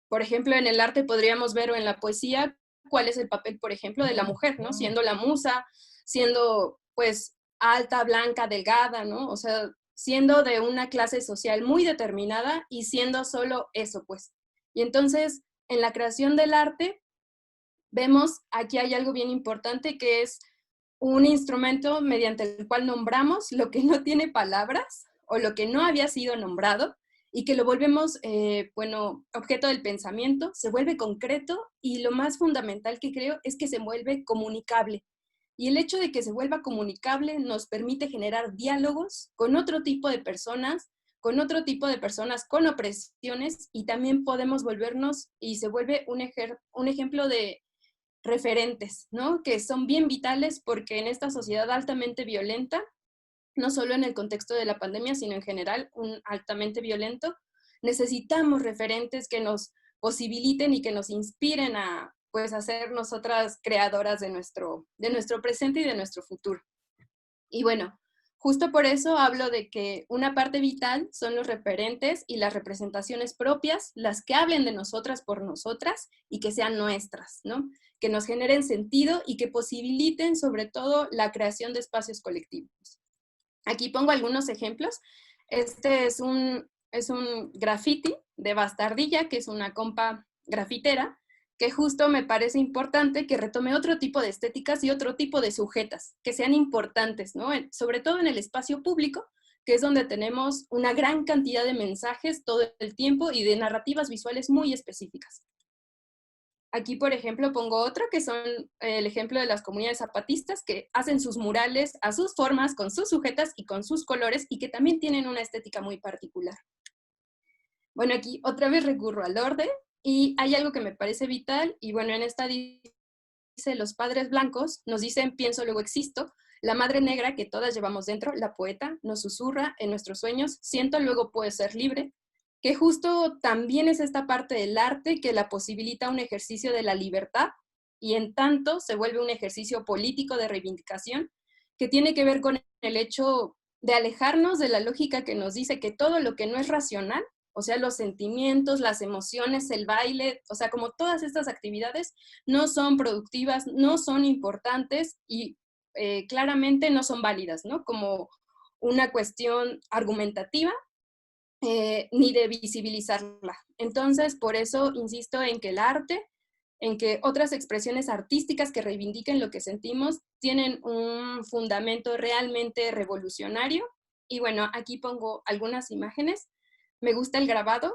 Por ejemplo, en el arte podríamos ver o en la poesía cuál es el papel, por ejemplo, de la mujer, ¿no? Siendo la musa, siendo, pues, alta, blanca, delgada, ¿no? O sea, siendo de una clase social muy determinada y siendo solo eso, pues. Y entonces, en la creación del arte, vemos, aquí hay algo bien importante que es un instrumento mediante el cual nombramos lo que no tiene palabras o lo que no había sido nombrado y que lo volvemos, bueno, objeto del pensamiento, se vuelve concreto y lo más fundamental que creo es que se vuelve comunicable. Y el hecho de que se vuelva comunicable nos permite generar diálogos con otro tipo de personas, con opresiones, y también podemos volvernos, y se vuelve un ejemplo de referentes, ¿no? Que son bien vitales porque en esta sociedad altamente violenta, no solo en el contexto de la pandemia, sino en general, un altamente violento, necesitamos referentes que nos posibiliten y que nos inspiren a, pues, a ser nosotras creadoras de nuestro presente y de nuestro futuro. Y bueno, justo por eso hablo de que una parte vital son los referentes y las representaciones propias, las que hablen de nosotras por nosotras y que sean nuestras, ¿no? Que nos generen sentido y que posibiliten sobre todo la creación de espacios colectivos. Aquí pongo algunos ejemplos. Este es un graffiti de Bastardilla, que es una compa grafitera, que justo me parece importante que retome otro tipo de estéticas y otro tipo de sujetas, que sean importantes, ¿no? Sobre todo en el espacio público, que es donde tenemos una gran cantidad de mensajes todo el tiempo y de narrativas visuales muy específicas. Aquí, por ejemplo, pongo otro, que son el ejemplo de las comunidades zapatistas, que hacen sus murales a sus formas, con sus sujetas y con sus colores, y que también tienen una estética muy particular. Bueno, aquí otra vez recurro al orden, y hay algo que me parece vital, y bueno, en esta dice, los padres blancos nos dicen, pienso, luego existo, la madre negra que todas llevamos dentro, la poeta, nos susurra en nuestros sueños, siento, luego puedo ser libre, que justo también es esta parte del arte que la posibilita un ejercicio de la libertad y en tanto se vuelve un ejercicio político de reivindicación que tiene que ver con el hecho de alejarnos de la lógica que nos dice que todo lo que no es racional, o sea, los sentimientos, las emociones, el baile, o sea, como todas estas actividades no son productivas, no son importantes y claramente no son válidas, ¿no? Como una cuestión argumentativa, ni de visibilizarla. Entonces, por eso insisto en que el arte, en que otras expresiones artísticas que reivindiquen lo que sentimos, tienen un fundamento realmente revolucionario. Y bueno, aquí pongo algunas imágenes. Me gusta el grabado,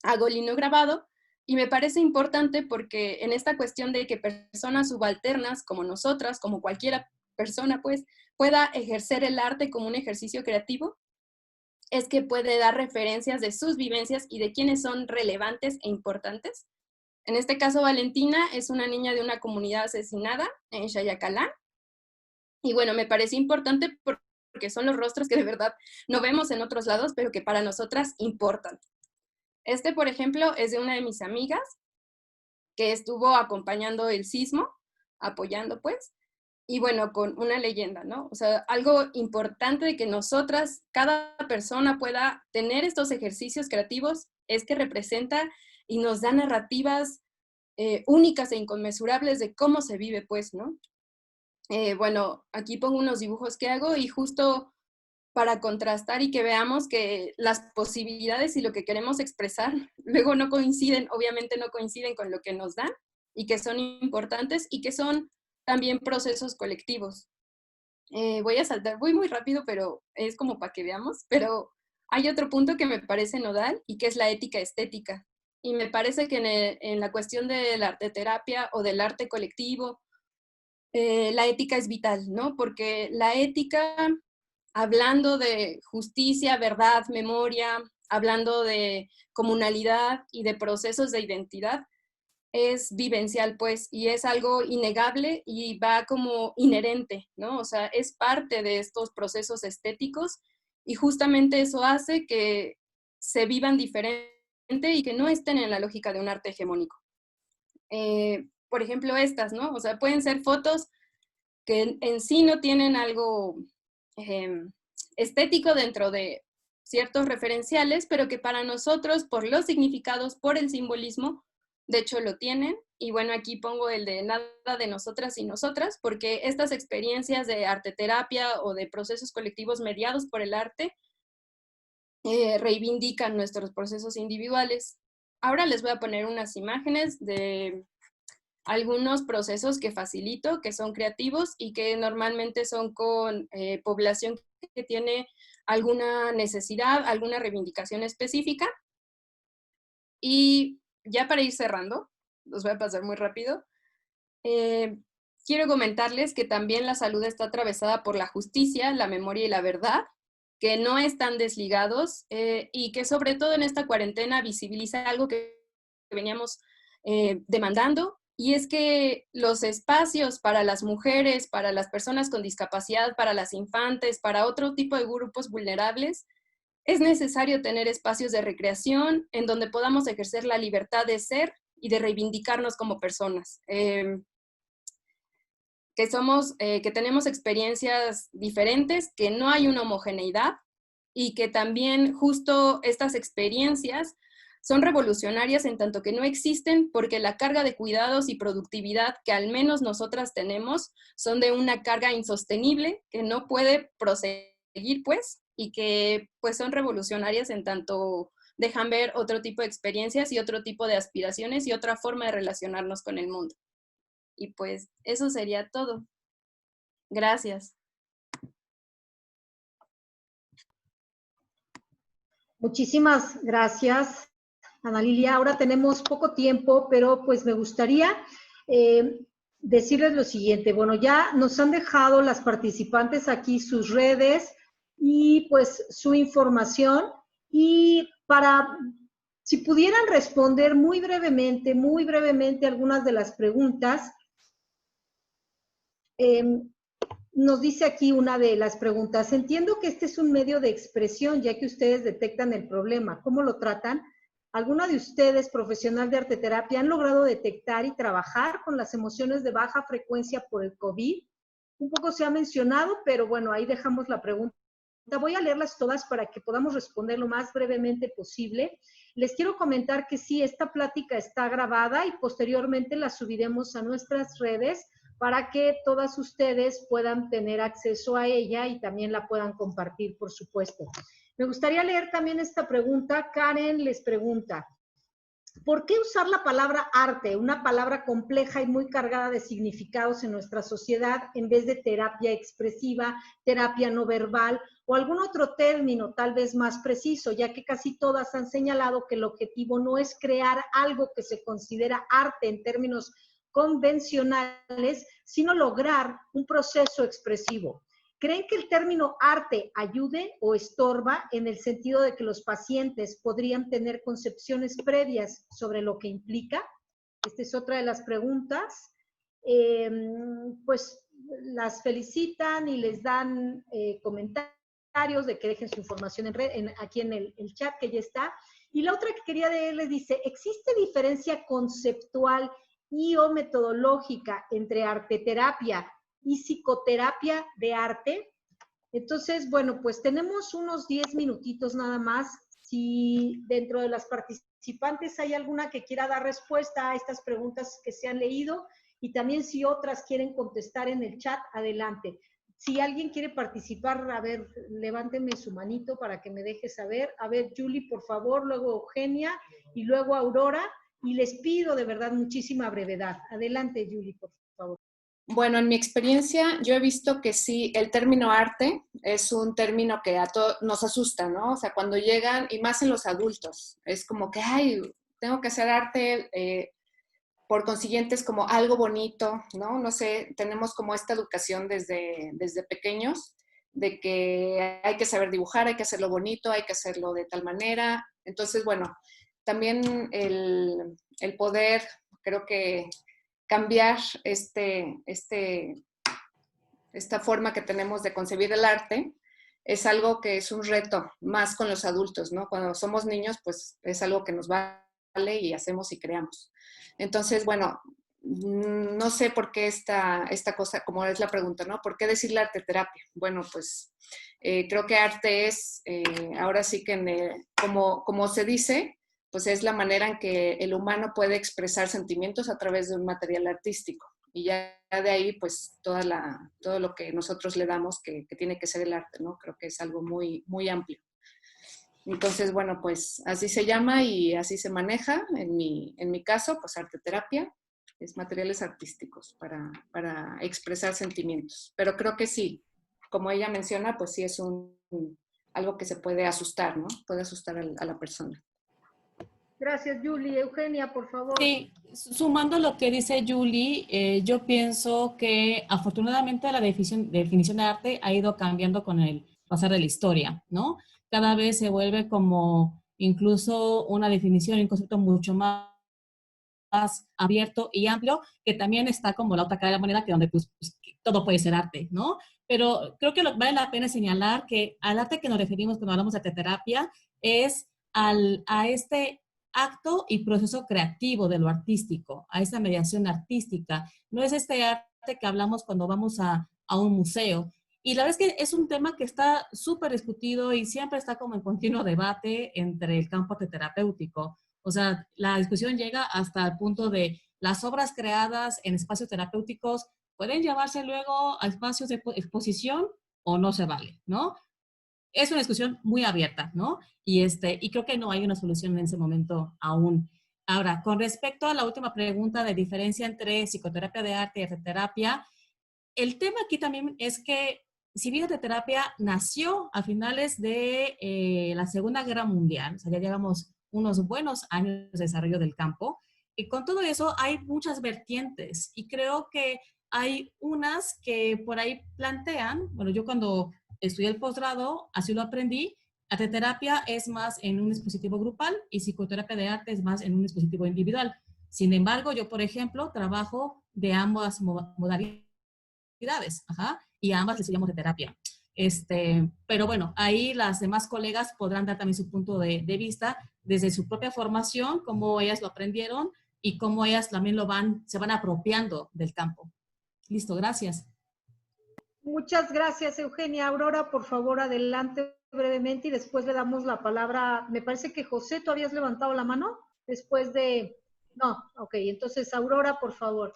hago lino grabado, y me parece importante porque en esta cuestión de que personas subalternas como nosotras, como cualquier persona, pues, pueda ejercer el arte como un ejercicio creativo, es que puede dar referencias de sus vivencias y de quiénes son relevantes e importantes. En este caso, Valentina es una niña de una comunidad asesinada en Xayacalán. Y bueno, me parece importante porque son los rostros que de verdad no vemos en otros lados, pero que para nosotras importan. Este, por ejemplo, es de una de mis amigas que estuvo acompañando el sismo, apoyando, pues, y bueno, con una leyenda, ¿no? O sea, algo importante de que nosotras, cada persona pueda tener estos ejercicios creativos es que representa y nos da narrativas únicas e inconmensurables de cómo se vive, pues, ¿no? Bueno, aquí pongo unos dibujos que hago y justo para contrastar y que veamos que las posibilidades y lo que queremos expresar luego no coinciden, obviamente no coinciden con lo que nos dan y que son importantes y que son también procesos colectivos. Voy a saltar, voy muy rápido, pero es como para que veamos, pero hay otro punto que me parece nodal y que es la ética estética. Y me parece que en la cuestión de la arteterapia o del arte colectivo, la ética es vital, ¿no? Porque la ética, hablando de justicia, verdad, memoria, hablando de comunalidad y de procesos de identidad, es vivencial, pues, y es algo innegable y va como inherente, ¿no? O sea, es parte de estos procesos estéticos y justamente eso hace que se vivan diferente y que no estén en la lógica de un arte hegemónico. Por ejemplo, estas, ¿no? O sea, pueden ser fotos que en sí no tienen algo estético dentro de ciertos referenciales, pero que para nosotros, por los significados, por el simbolismo, de hecho lo tienen. Y bueno, aquí pongo el de nada de nosotras y nosotras, porque estas experiencias de arteterapia o de procesos colectivos mediados por el arte reivindican nuestros procesos individuales. Ahora les voy a poner unas imágenes de algunos procesos que facilito, que son creativos y que normalmente son con población que tiene alguna necesidad, alguna reivindicación específica. Y ya para ir cerrando, los voy a pasar muy rápido, quiero comentarles que también la salud está atravesada por la justicia, la memoria y la verdad, que no están desligados y que sobre todo en esta cuarentena visibiliza algo que veníamos demandando, y es que los espacios para las mujeres, para las personas con discapacidad, para las infantes, para otro tipo de grupos vulnerables, es necesario tener espacios de recreación en donde podamos ejercer la libertad de ser y de reivindicarnos como personas. Que tenemos experiencias diferentes, que no hay una homogeneidad y que también justo estas experiencias son revolucionarias en tanto que no existen porque la carga de cuidados y productividad que al menos nosotras tenemos son de una carga insostenible que no puede proseguir, pues, y que pues son revolucionarias en tanto dejan ver otro tipo de experiencias y otro tipo de aspiraciones y otra forma de relacionarnos con el mundo. Y pues eso sería todo. Gracias. Muchísimas gracias, Ana Lilia. Ahora tenemos poco tiempo, pero pues me gustaría decirles lo siguiente. Bueno, ya nos han dejado las participantes aquí sus redes y pues su información. Y si pudieran responder muy brevemente algunas de las preguntas. Nos dice aquí una de las preguntas: entiendo que este es un medio de expresión, ya que ustedes detectan el problema. ¿Cómo lo tratan? ¿Alguna de ustedes, profesional de arteterapia, han logrado detectar y trabajar con las emociones de baja frecuencia por el COVID? Un poco se ha mencionado, pero bueno, ahí dejamos la pregunta. Voy a leerlas todas para que podamos responder lo más brevemente posible. Les quiero comentar que sí, esta plática está grabada y posteriormente la subiremos a nuestras redes para que todas ustedes puedan tener acceso a ella y también la puedan compartir, por supuesto. Me gustaría leer también esta pregunta. Karen les pregunta: ¿por qué usar la palabra arte, una palabra compleja y muy cargada de significados en nuestra sociedad, en vez de terapia expresiva, terapia no verbal o algún otro término tal vez más preciso, ya que casi todas han señalado que el objetivo no es crear algo que se considera arte en términos convencionales, sino lograr un proceso expresivo? ¿Creen que el término arte ayude o estorba en el sentido de que los pacientes podrían tener concepciones previas sobre lo que implica? Esta es otra de las preguntas. Pues las felicitan y les dan comentarios de que dejen su información aquí en el chat que ya está. Y la otra que quería leerles dice: ¿existe diferencia conceptual y o metodológica entre arteterapia y psicoterapia de arte. Entonces, bueno, pues tenemos unos 10 minutitos nada más. Si dentro de las participantes hay alguna que quiera dar respuesta a estas preguntas que se han leído, y también si otras quieren contestar en el chat, adelante. Si alguien quiere participar, a ver, levánteme su manito para que me deje saber. A ver, Julie, por favor, luego Eugenia y luego Aurora. Y les pido de verdad muchísima brevedad. Adelante, Julie, por favor. Bueno, en mi experiencia yo he visto que sí, el término arte es un término que a todos nos asusta, ¿no? O sea, cuando llegan, y más en los adultos, es como que, ay, tengo que hacer arte, por consiguiente es como algo bonito, ¿no? No sé, tenemos como esta educación desde pequeños, de que hay que saber dibujar, hay que hacerlo bonito, hay que hacerlo de tal manera. Entonces, bueno, también el poder, creo que cambiar esta forma que tenemos de concebir el arte es algo que es un reto más con los adultos, ¿no? Cuando somos niños, pues es algo que nos vale y hacemos y creamos. Entonces, bueno, no sé por qué esta cosa, como es la pregunta, ¿no? ¿Por qué decirle arte terapia? Bueno, pues creo que arte es, ahora sí que como se dice, pues es la manera en que el humano puede expresar sentimientos a través de un material artístico. Y ya de ahí, pues, todo lo que nosotros le damos que tiene que ser el arte, ¿no? Creo que es algo muy, muy amplio. Entonces, bueno, pues así se llama y así se maneja. En mi caso, pues arte terapia es materiales artísticos para expresar sentimientos. Pero creo que sí, como ella menciona, pues sí es algo que se puede asustar, ¿no? Puede asustar a la persona. Gracias, Julie. Eugenia, por favor. Sí, sumando lo que dice Julie, yo pienso que afortunadamente la definición de arte ha ido cambiando con el pasar de la historia, ¿no? Cada vez se vuelve como incluso una definición, un concepto mucho más abierto y amplio, que también está como la otra cara de la moneda, que donde pues, todo puede ser arte, ¿no? Pero creo que vale la pena señalar que al arte que nos referimos cuando hablamos de arteterapia es a este acto y proceso creativo de lo artístico, a esa mediación artística. No es este arte que hablamos cuando vamos a un museo. Y la verdad es que es un tema que está súper discutido y siempre está como en continuo debate entre el campo arteterapéutico. O sea, la discusión llega hasta el punto de las obras creadas en espacios terapéuticos pueden llevarse luego a espacios de exposición o no se vale, ¿no? Es una discusión muy abierta, ¿no? Y creo que no hay una solución en ese momento aún. Ahora, con respecto a la última pregunta de diferencia entre psicoterapia de arte y arteterapia, el tema aquí también es que si bien la arteterapia nació a finales de la Segunda Guerra Mundial, o sea, ya llevamos unos buenos años de desarrollo del campo, y con todo eso hay muchas vertientes y creo que hay unas que por ahí plantean, bueno, yo cuando estudié el posgrado, así lo aprendí, arteterapia es más en un dispositivo grupal y psicoterapia de arte es más en un dispositivo individual. Sin embargo, yo, por ejemplo, trabajo de ambas modalidades, y a ambas les llamamos de terapia. Pero bueno, ahí las demás colegas podrán dar también su punto de vista desde su propia formación, cómo ellas lo aprendieron y cómo ellas también se van apropiando del campo. Listo, gracias. Muchas gracias, Eugenia. Aurora, por favor, adelante brevemente y después le damos la palabra. Me parece que José, ¿tú habías levantado la mano? Después de... No, ok, entonces Aurora, por favor.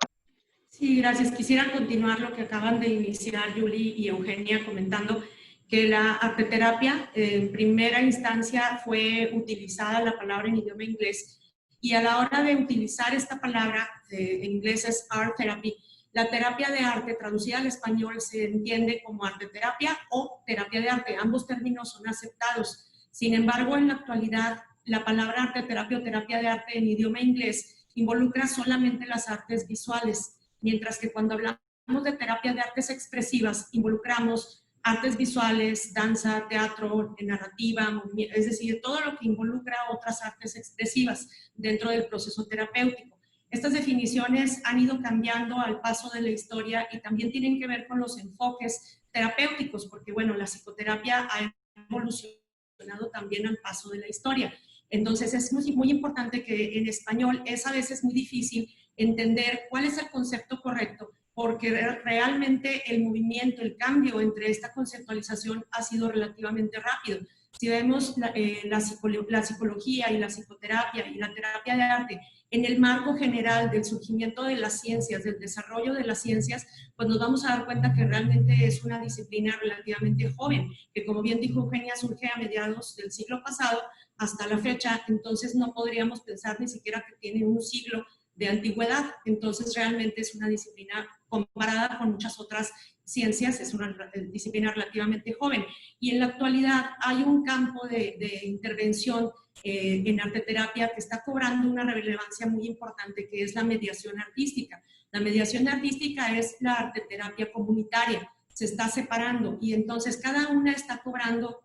Sí, gracias. Quisiera continuar lo que acaban de iniciar Julie y Eugenia comentando que la arteterapia en primera instancia fue utilizada la palabra en idioma inglés y a la hora de utilizar esta palabra, en inglés es art therapy, la terapia de arte traducida al español se entiende como arteterapia o terapia de arte. Ambos términos son aceptados. Sin embargo, en la actualidad, la palabra arteterapia o terapia de arte en idioma inglés involucra solamente las artes visuales, mientras que cuando hablamos de terapia de artes expresivas, involucramos artes visuales, danza, teatro, narrativa, es decir, todo lo que involucra otras artes expresivas dentro del proceso terapéutico. Estas definiciones han ido cambiando al paso de la historia y también tienen que ver con los enfoques terapéuticos, porque bueno, la psicoterapia ha evolucionado también al paso de la historia. Entonces es muy, muy importante que en español es a veces muy difícil entender cuál es el concepto correcto, porque realmente el movimiento, el cambio entre esta conceptualización ha sido relativamente rápido. Si vemos la psicología y la psicoterapia y la terapia de arte en el marco general del surgimiento de las ciencias, del desarrollo de las ciencias, pues nos vamos a dar cuenta que realmente es una disciplina relativamente joven, que como bien dijo Eugenia, surge a mediados del siglo pasado hasta la fecha, entonces no podríamos pensar ni siquiera que tiene un siglo de antigüedad, entonces realmente es una disciplina comparada con muchas otras ciencias, es una disciplina relativamente joven. Y en la actualidad hay un campo de intervención en arteterapia que está cobrando una relevancia muy importante, que es la mediación artística. La mediación artística es la arteterapia comunitaria, se está separando y entonces cada una está cobrando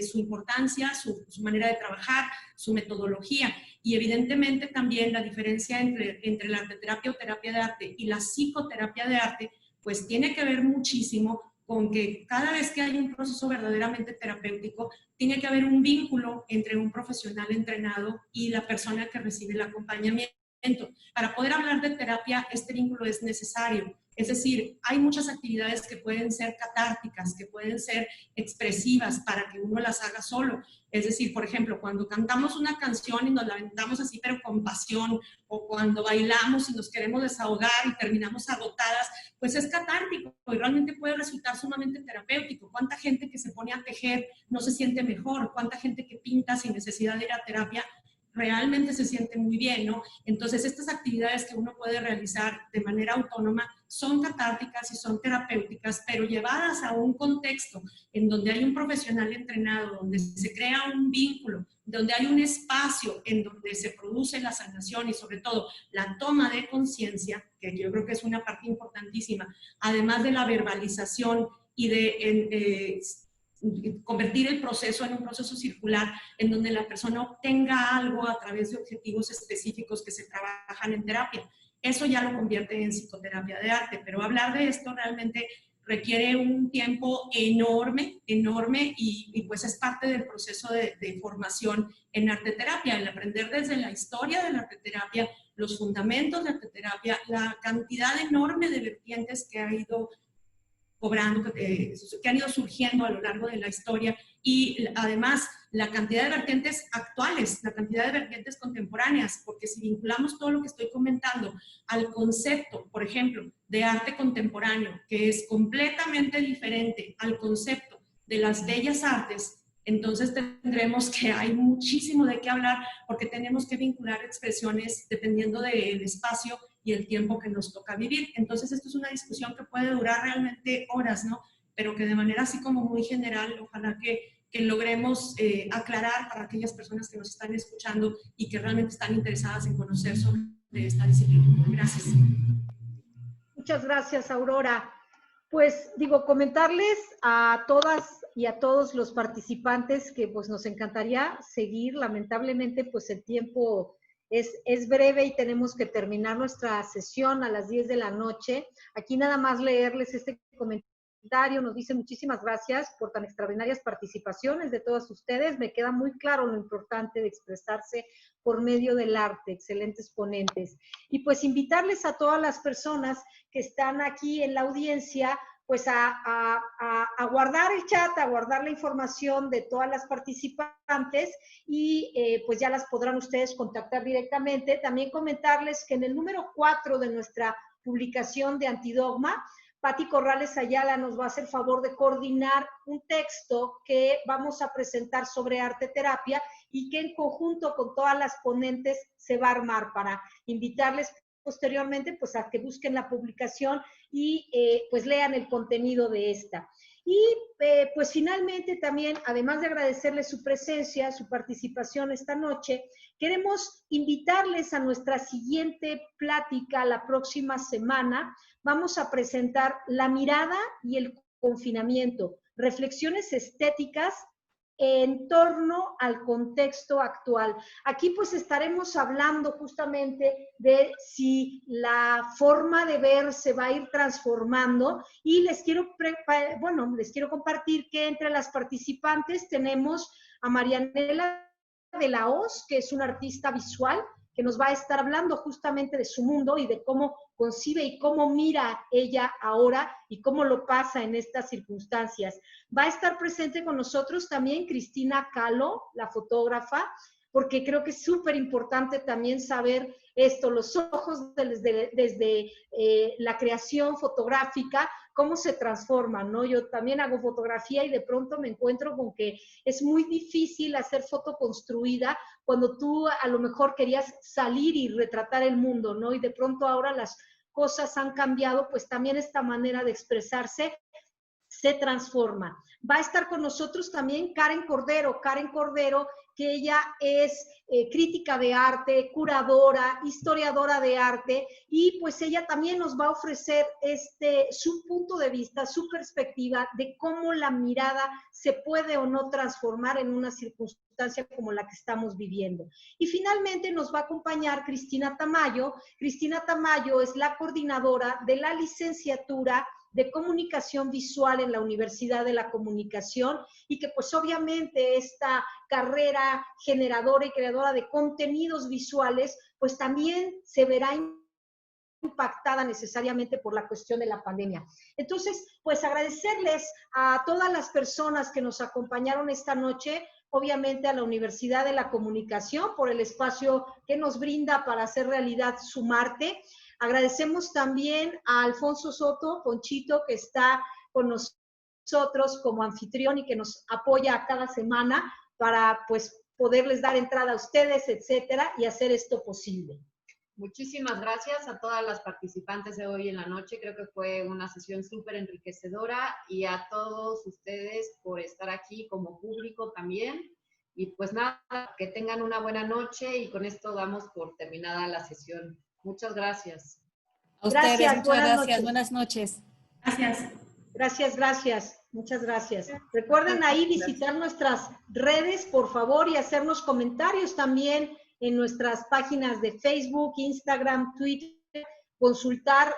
su importancia, su manera de trabajar, su metodología y evidentemente también la diferencia entre la arteterapia o terapia de arte y la psicoterapia de arte pues tiene que ver muchísimo con que cada vez que hay un proceso verdaderamente terapéutico, tiene que haber un vínculo entre un profesional entrenado y la persona que recibe el acompañamiento. Para poder hablar de terapia, este vínculo es necesario. Es decir, hay muchas actividades que pueden ser catárticas, que pueden ser expresivas para que uno las haga solo. Es decir, por ejemplo, cuando cantamos una canción y nos la aventamos así, pero con pasión, o cuando bailamos y nos queremos desahogar y terminamos agotadas, pues es catártico y realmente puede resultar sumamente terapéutico. ¿Cuánta gente que se pone a tejer no se siente mejor? ¿Cuánta gente que pinta sin necesidad de ir a terapia realmente se siente muy bien, ¿no? Entonces, estas actividades que uno puede realizar de manera autónoma son catárticas y son terapéuticas, pero llevadas a un contexto en donde hay un profesional entrenado, donde se crea un vínculo, donde hay un espacio en donde se produce la sanación y sobre todo la toma de conciencia, que yo creo que es una parte importantísima, además de la verbalización y de convertir el proceso en un proceso circular en donde la persona obtenga algo a través de objetivos específicos que se trabajan en terapia. Eso ya lo convierte en psicoterapia de arte, pero hablar de esto realmente requiere un tiempo enorme, enorme y pues es parte del proceso de formación en arteterapia, el aprender desde la historia de la arteterapia, los fundamentos de arteterapia, la cantidad enorme de vertientes que ha ido cobrando, que han ido surgiendo a lo largo de la historia y además la cantidad de vertientes actuales, la cantidad de vertientes contemporáneas, porque si vinculamos todo lo que estoy comentando al concepto, por ejemplo, de arte contemporáneo, que es completamente diferente al concepto de las bellas artes, entonces tendremos que hay muchísimo de qué hablar porque tenemos que vincular expresiones dependiendo del espacio y el tiempo que nos toca vivir. Entonces esto es una discusión que puede durar realmente horas, ¿no? Pero que de manera así como muy general, ojalá que logremos aclarar para aquellas personas que nos están escuchando y que realmente están interesadas en conocer sobre esta disciplina. Gracias. Muchas gracias, Aurora. Pues digo, comentarles a todas y a todos los participantes que pues nos encantaría seguir. Lamentablemente pues el tiempo es breve y tenemos que terminar nuestra sesión a las 10 de la noche. Aquí nada más leerles este comentario. Nos dice muchísimas gracias por tan extraordinarias participaciones de todas ustedes. Me queda muy claro lo importante de expresarse por medio del arte. Excelentes ponentes. Y pues invitarles a todas las personas que están aquí en la audiencia pues a guardar el chat, a guardar la información de todas las participantes y pues ya las podrán ustedes contactar directamente. También comentarles que en el número 4 de nuestra publicación de Antidogma, Pati Corrales Ayala nos va a hacer favor de coordinar un texto que vamos a presentar sobre arteterapia y que en conjunto con todas las ponentes se va a armar para invitarles posteriormente pues a que busquen la publicación y pues lean el contenido de esta. Y pues finalmente también, además de agradecerles su presencia, su participación esta noche, queremos invitarles a nuestra siguiente plática la próxima semana. Vamos a presentar La mirada y el confinamiento, reflexiones estéticas en torno al contexto actual. Aquí pues estaremos hablando justamente de si la forma de ver se va a ir transformando y les quiero compartir que entre las participantes tenemos a Marianela de la Hoz, que es una artista visual, que nos va a estar hablando justamente de su mundo y de cómo concibe y cómo mira ella ahora y cómo lo pasa en estas circunstancias. Va a estar presente con nosotros también Cristina Calo, la fotógrafa, porque creo que es súper importante también saber esto, los ojos desde la creación fotográfica, cómo se transforman, ¿no? Yo también hago fotografía y de pronto me encuentro con que es muy difícil hacer foto construida cuando tú a lo mejor querías salir y retratar el mundo, ¿no? Y de pronto ahora las cosas han cambiado, pues también esta manera de expresarse se transforma. Va a estar con nosotros también Karen Cordero, que ella es crítica de arte, curadora, historiadora de arte, y pues ella también nos va a ofrecer su punto de vista, su perspectiva de cómo la mirada se puede o no transformar en una circunstancia como la que estamos viviendo. Y finalmente nos va a acompañar Cristina Tamayo. Cristina Tamayo es la coordinadora de la licenciatura de Comunicación Visual en la Universidad de la Comunicación, y que pues obviamente esta carrera generadora y creadora de contenidos visuales pues también se verá impactada necesariamente por la cuestión de la pandemia. Entonces, pues agradecerles a todas las personas que nos acompañaron esta noche, obviamente a la Universidad de la Comunicación por el espacio que nos brinda para hacer realidad su Marte. Agradecemos también a Alfonso Soto, Ponchito, que está con nosotros como anfitrión y que nos apoya cada semana para pues poderles dar entrada a ustedes, etcétera, y hacer esto posible. Muchísimas gracias a todas las participantes de hoy en la noche. Creo que fue una sesión súper enriquecedora, y a todos ustedes por estar aquí como público también. Y pues nada, que tengan una buena noche, y con esto damos por terminada la sesión. Muchas gracias. A ustedes, Gracias, muchas buenas gracias. noches. Buenas noches. Gracias. Gracias. Muchas gracias. Recuerden ahí visitar nuestras redes, por favor, y hacernos comentarios también en nuestras páginas de Facebook, Instagram, Twitter, consultar,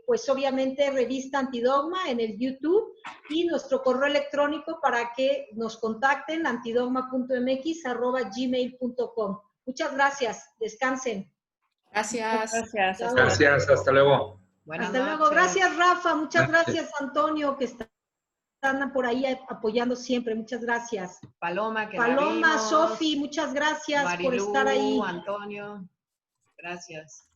pues obviamente, Revista Antidogma en el YouTube, y nuestro correo electrónico para que nos contacten, antidogma.mx@gmail.com. Muchas gracias. Descansen. Gracias. Gracias. Gracias, hasta luego. Buenas Hasta luego. noches. Gracias, Rafa. Muchas Gracias. gracias, Antonio, que están por ahí apoyando siempre. Muchas gracias. Paloma, que Paloma, la vimos. Sofi, muchas gracias por estar ahí. Antonio, gracias.